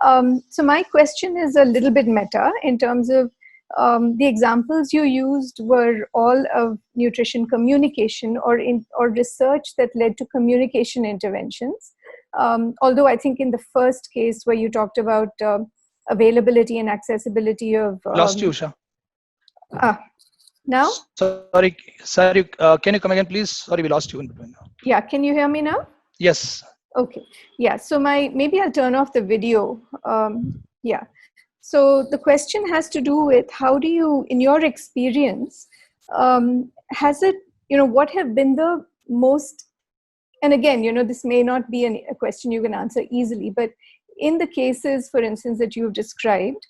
So my question is a little bit meta in terms of the examples you used were all of nutrition communication or research that led to communication interventions. Although I think in the first case where you talked about availability and accessibility of Lost you, Usha. Now? Sorry. Can you come again, please? Sorry, we lost you in between. Yeah, can you hear me now? Yes. Okay. Yeah, so maybe I'll turn off the video. Yeah. So the question has to do with how do you, in your experience, has it, what have been the most, and again, this may not be a question you can answer easily, but in the cases, for instance, that you've described,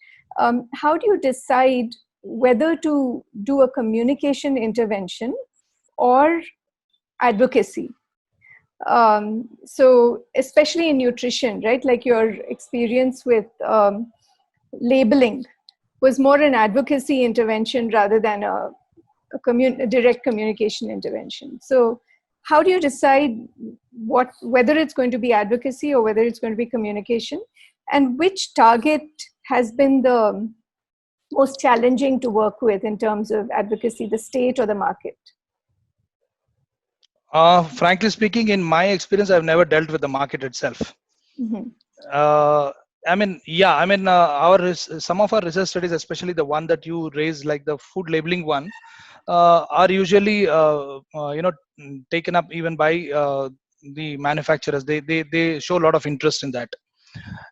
how do you decide whether to do a communication intervention or advocacy? So especially in nutrition, right? Like your experience with labeling was more an advocacy intervention rather than a direct communication intervention. So how do you decide whether it's going to be advocacy or whether it's going to be communication, and which target has been the most challenging to work with in terms of advocacy, the state or the market? Frankly speaking, in my experience, I've never dealt with the market itself. Mm-hmm. Some of our research studies, especially the one that you raised, like the food labeling one, are usually taken up even by the manufacturers. They show a lot of interest in that.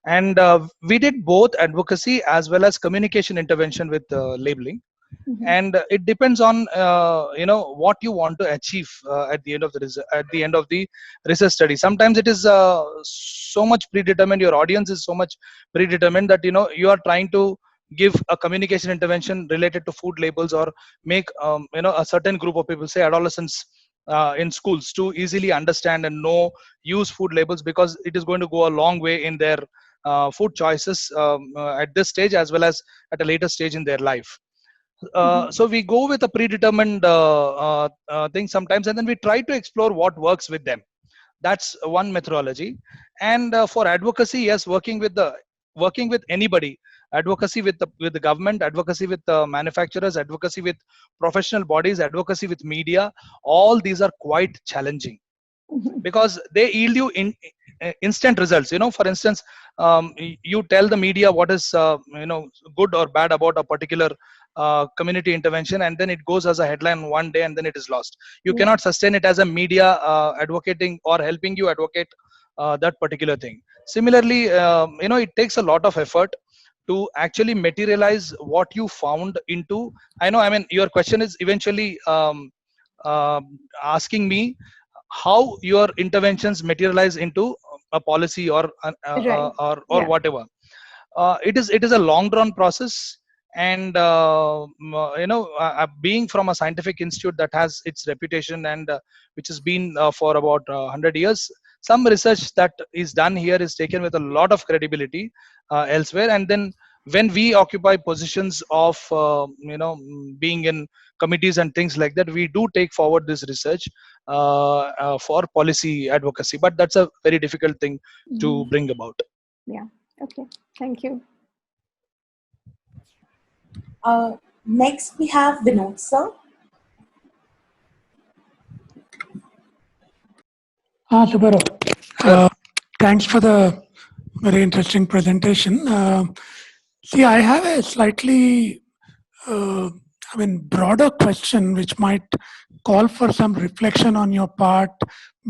And we did both advocacy as well as communication intervention with labeling. Mm-hmm. And it depends on what you want to achieve at the end of the research study. Sometimes it is so much predetermined, your audience is so much predetermined that you are trying to give a communication intervention related to food labels, or make a certain group of people, say adolescents in schools, to easily understand and use food labels, because it is going to go a long way in their food choices at this stage as well as at a later stage in their life. So we go with a predetermined thing sometimes, and then we try to explore what works with them. That's one methodology. And for advocacy, yes, working with anybody, advocacy with the government, advocacy with manufacturers, advocacy with professional bodies, advocacy with media, all these are quite challenging, because they yield you instant results. For instance, you tell the media what is good or bad about a particular community intervention, and then it goes as a headline one day, and then it is lost. You cannot sustain it as a media advocating or helping you advocate that particular thing. Similarly, it takes a lot of effort to actually materialize what you found into. Your question is eventually asking me how your interventions materialize into a policy or Right. whatever. It is a long drawn process. And being from a scientific institute that has its reputation and which has been for about 100 years, some research that is done here is taken with a lot of credibility elsewhere. And then when we occupy positions of being in committees and things like that, we do take forward this research for policy advocacy, but that's a very difficult thing to bring about. Yeah. Okay. Thank you. Next, we have Vinod sir. Subbarao, thanks for the very interesting presentation. See, I have a slightly, broader question which might call for some reflection on your part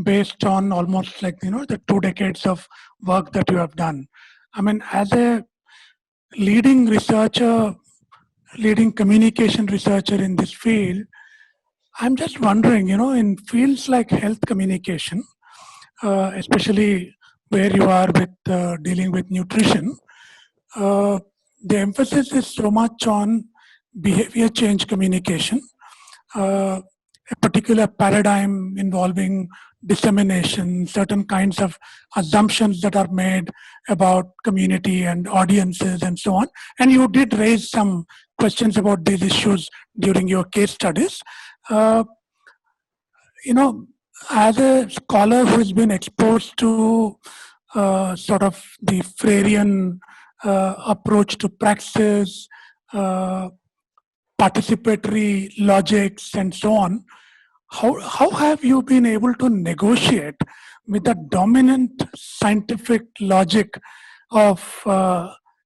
based on almost like, the 2 decades of work that you have done. I mean, as a leading researcher, leading communication researcher in this field, I'm just wondering, in fields like health communication, especially where you are with dealing with nutrition, the emphasis is so much on behavior change communication, a particular paradigm involving dissemination, certain kinds of assumptions that are made about community and audiences and so on. And you did raise some questions about these issues during your case studies. As a scholar who has been exposed to sort of the Freirean approach to praxis, participatory logics, and so on, how have you been able to negotiate with the dominant scientific logic of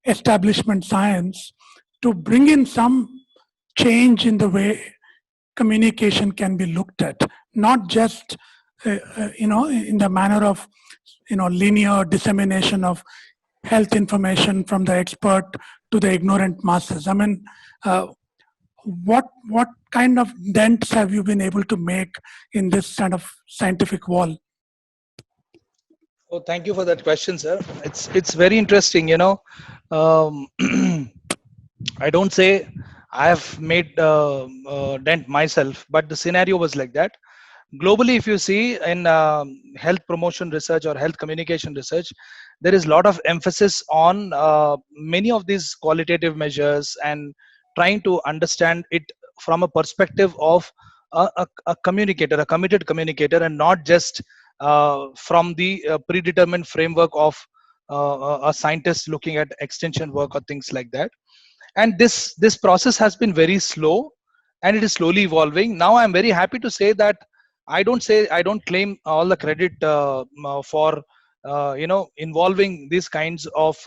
establishment science to bring in some change in the way communication can be looked at, not just in the manner of linear dissemination of health information from the expert to the ignorant masses? I mean, what kind of dents have you been able to make in this kind of scientific wall? Oh, thank you for that question, sir. It's very interesting. I don't say I have made dent myself, but the scenario was like that. Globally, if you see in health promotion research or health communication research, there is a lot of emphasis on many of these qualitative measures and trying to understand it from a perspective of a communicator, a committed communicator, and not just from the predetermined framework of a scientist looking at extension work or things like that. And this process has been very slow, and it is slowly evolving. Now I'm very happy to say that I don't claim all the credit for involving these kinds of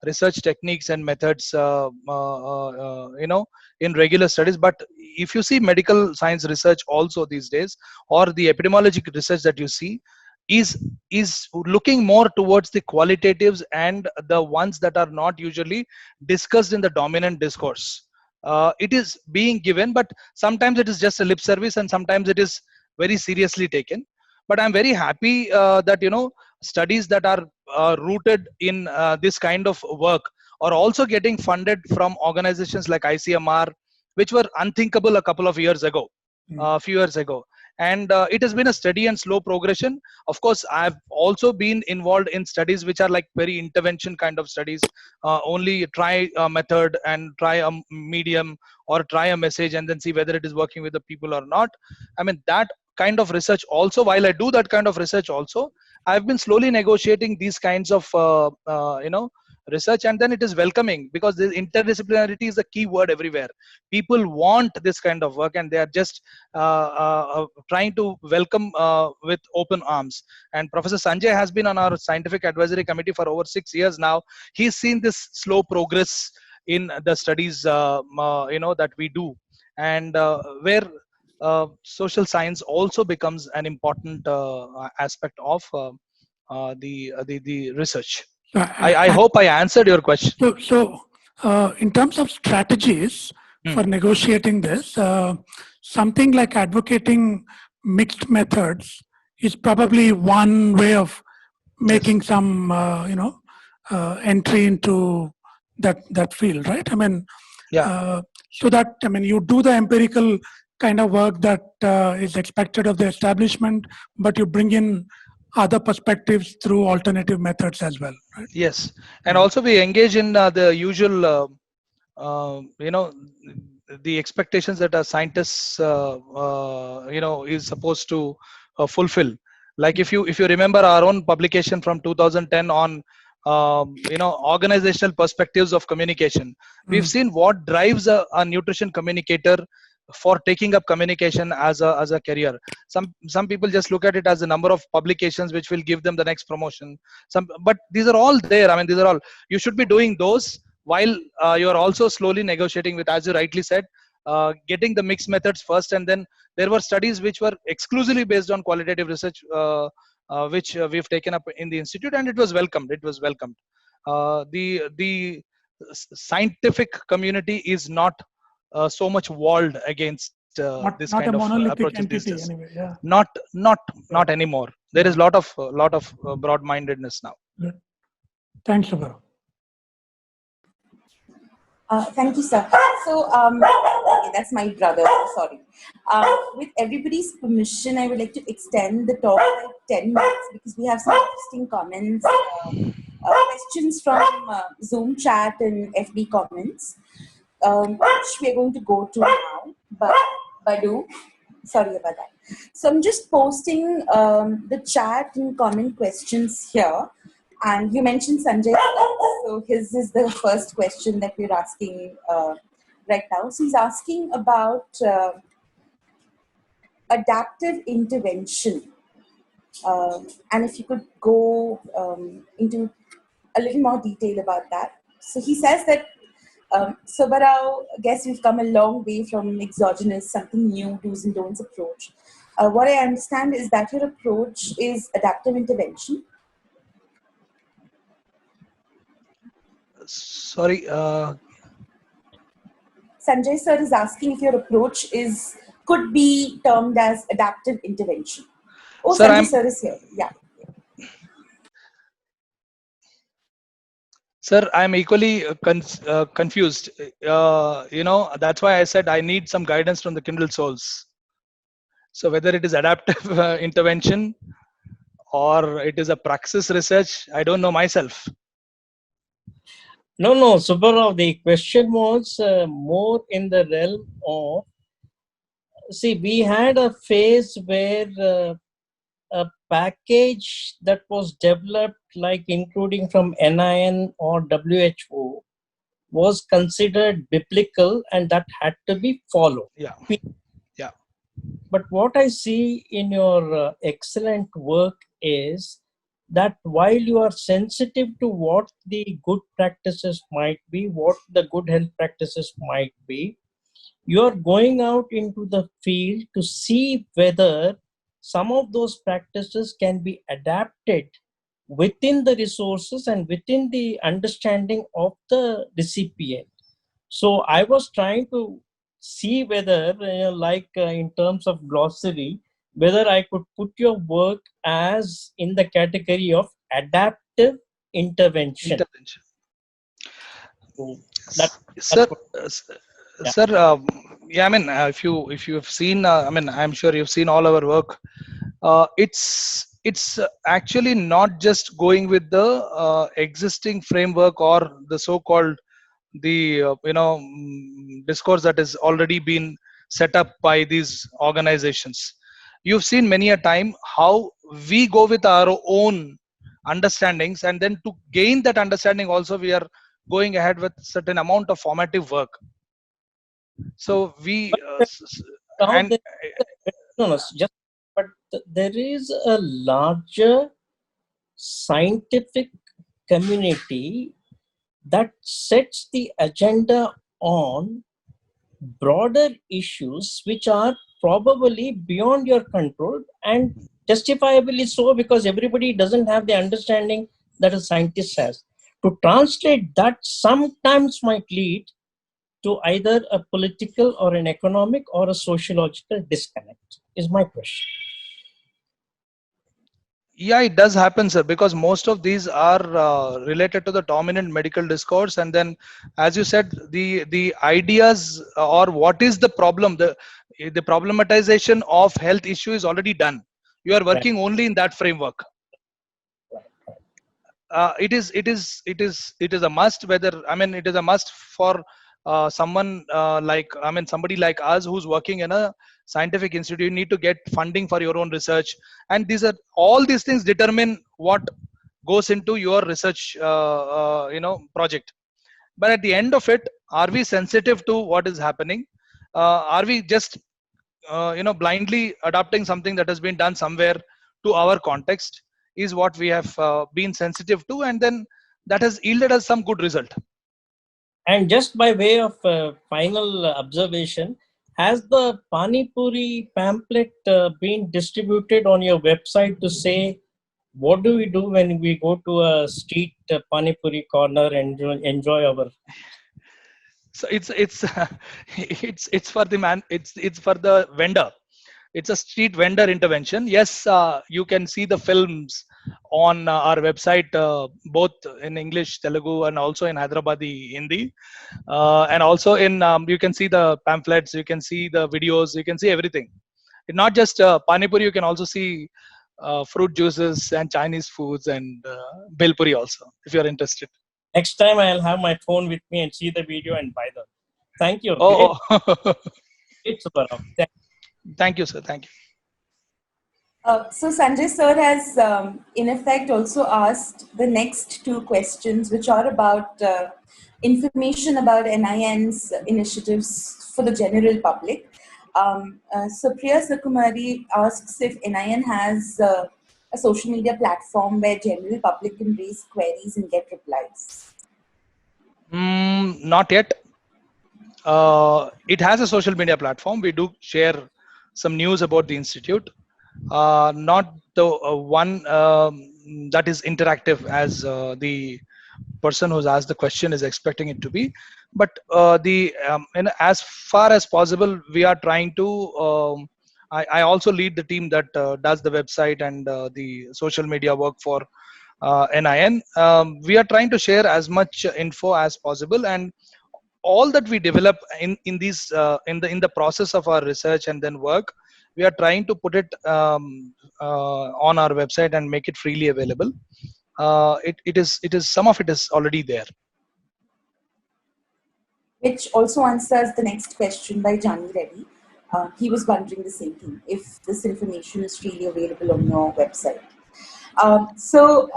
research techniques and methods in regular studies. But if you see medical science research also these days, or the epidemiologic research that you see, is looking more towards the qualitatives and the ones that are not usually discussed in the dominant discourse. It is being given, but sometimes it is just a lip service, and sometimes it is very seriously taken. But I'm very happy that studies that are rooted in this kind of work are also getting funded from organizations like ICMR, which were unthinkable a couple of years ago, a few years ago. And it has been a steady and slow progression. Of course, I've also been involved in studies which are like very intervention kind of studies, only try a method and try a medium or try a message and then see whether it is working with the people or not. I mean, that kind of research also, while I do that kind of research also, I've been slowly negotiating these kinds of research, and then it is welcoming, because the interdisciplinarity is the key word everywhere. People want this kind of work, and they are just trying to welcome with open arms. And Professor Sanjay has been on our scientific advisory committee for over 6 years now. He's seen this slow progress in the studies that we do, and where social science also becomes an important aspect of the research. I hope I answered your question. So in terms of strategies for negotiating this, something like advocating mixed methods is probably one way of making some entry into that field, right? I mean, Yeah. So that, I mean, you do the empirical kind of work that is expected of the establishment, but you bring in other perspectives through alternative methods as well, right? Yes, and also we engage in the usual, you know, the expectations that a scientist, is supposed to fulfill. Like if you remember our own publication from 2010 on, organizational perspectives of communication, we've Mm. seen what drives a nutrition communicator for taking up communication as a career. Some people just look at it as the number of publications which will give them the next promotion. But these are all there. I mean, these are all, you should be doing those while you are also slowly negotiating with, as you rightly said, getting the mixed methods first, and then there were studies which were exclusively based on qualitative research, which we've taken up in the institute, and it was welcomed. It was welcomed. The scientific community is not so much walled against this Not a kind of monolithic approaches these entity days. anyway. Yeah. Not not Yeah. not anymore. There is Yeah. lot of broad-mindedness now. Good. Thanks, Subbarao. Thank you, sir. So, okay, that's my brother. Sorry. With everybody's permission, I would like to extend the talk by 10 minutes because we have some interesting comments, questions from Zoom chat and FB comments, which we are going to go to now. But Badu, sorry about that. So I'm just posting the chat and comment questions here. And you mentioned Sanjay, so his is the first question that we're asking right now. So he's asking about adaptive intervention. And if you could go into a little more detail about that. So he says that, Subbarao, I guess we've come a long way from exogenous, something new, do's and don'ts approach. What I understand is that your approach is adaptive intervention. Sorry. Sanjay sir is asking if your approach could be termed as adaptive intervention. Oh, Sir, Sanjay sir is here. Yeah. Sir, I'm equally confused. That's why I said I need some guidance from the Kindle souls. So whether it is adaptive intervention or it is a praxis research, I don't know myself. No, Subbarao, the question was more in the realm of, see, we had a phase where a package that was developed, like including from NIN or WHO, was considered biblical and that had to be followed. Yeah. Yeah. But what I see in your excellent work is that while you are sensitive to what the good practices might be, what the good health practices might be, you are going out into the field to see whether some of those practices can be adapted within the resources and within the understanding of the recipient. So I was trying to see whether, in terms of glossary, whether I could put your work as in the category of adaptive intervention. So Sir, yeah. sir, I mean, if you have seen, I mean, I'm sure you've seen all our work. It's actually not just going with the existing framework or the so-called discourse that has already been set up by these organizations. You've seen many a time how we go with our own understandings, and then to gain that understanding also we are going ahead with certain amount of formative work. So we Now and but there is a larger scientific community that sets the agenda on broader issues which are probably beyond your control, and justifiably so, because everybody doesn't have the understanding that a scientist has. To translate that sometimes might lead to either a political or an economic or a sociological disconnect, is my question. Yeah, it does happen, sir, because most of these are related to the dominant medical discourse, and then, as you said, the ideas or what is the problem, the problematization of health issue is already done. You are Right. working only in that framework. It is a must. Whether, I mean, it is a must for someone like, I mean, somebody like us who's working in a scientific institute. You need to get funding for your own research, and these are all these things determine what goes into your research project. But at the end of it, are we sensitive to what is happening? Are we just blindly adopting something that has been done somewhere to our context, is what we have been sensitive to, and then that has yielded us some good result. And just by way of final observation, has the Pani Puri pamphlet been distributed on your website to say what do we do when we go to a street Pani Puri corner and enjoy our? So it's it's for the man, it's for the vendor. It's a street vendor intervention. Yes, you can see the films on our website, both in English, Telugu, and also in Hyderabadi Hindi, and also in you can see the pamphlets, you can see the videos, you can see everything. It's not just pani puri. You can also see fruit juices and Chinese foods and bel puri also, if you are interested. Next time I'll have my phone with me and see the video and buy them. Thank you. Great, Oh, oh. great Subbarao. Thank you, sir. Thank you. So Sanjay sir has, in effect, also asked the next two questions, which are about information about NIN's initiatives for the general public. So Priya Sakumari asks if NIN has a social media platform where general public can raise queries and get replies. Not yet. It has a social media platform. We do share some news about the institute. Not the one that is interactive as the person who's asked the question is expecting it to be. But and as far as possible, we are trying to. I also lead the team that does the website and the social media work for NIN. We are trying to share as much info as possible, and all that we develop in these in the process of our research and then work, we are trying to put it on our website and make it freely available. It is some of it is already there. Which also answers the next question by Jani Reddy. He was wondering the same thing, if this information is freely available on your website. So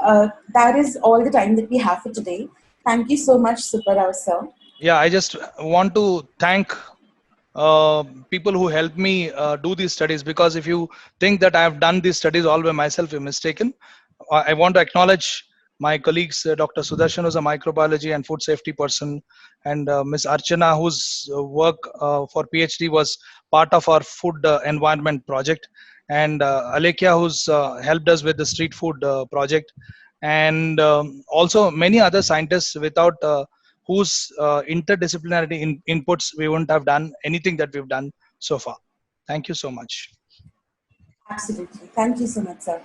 that is all the time that we have for today. Thank you so much, Subbarao sir. Yeah, I just want to thank people who helped me do these studies, because if you think that I have done these studies all by myself, you're mistaken. I want to acknowledge my colleagues, Dr. Sudarshan, who's a microbiology and food safety person, and Ms. Archana, whose work for PhD was part of our food environment project, and Alekia, who's helped us with the street food project, and also many other scientists without whose interdisciplinary inputs we wouldn't have done anything that we've done so far. Thank you so much. Absolutely. Thank you so much, sir.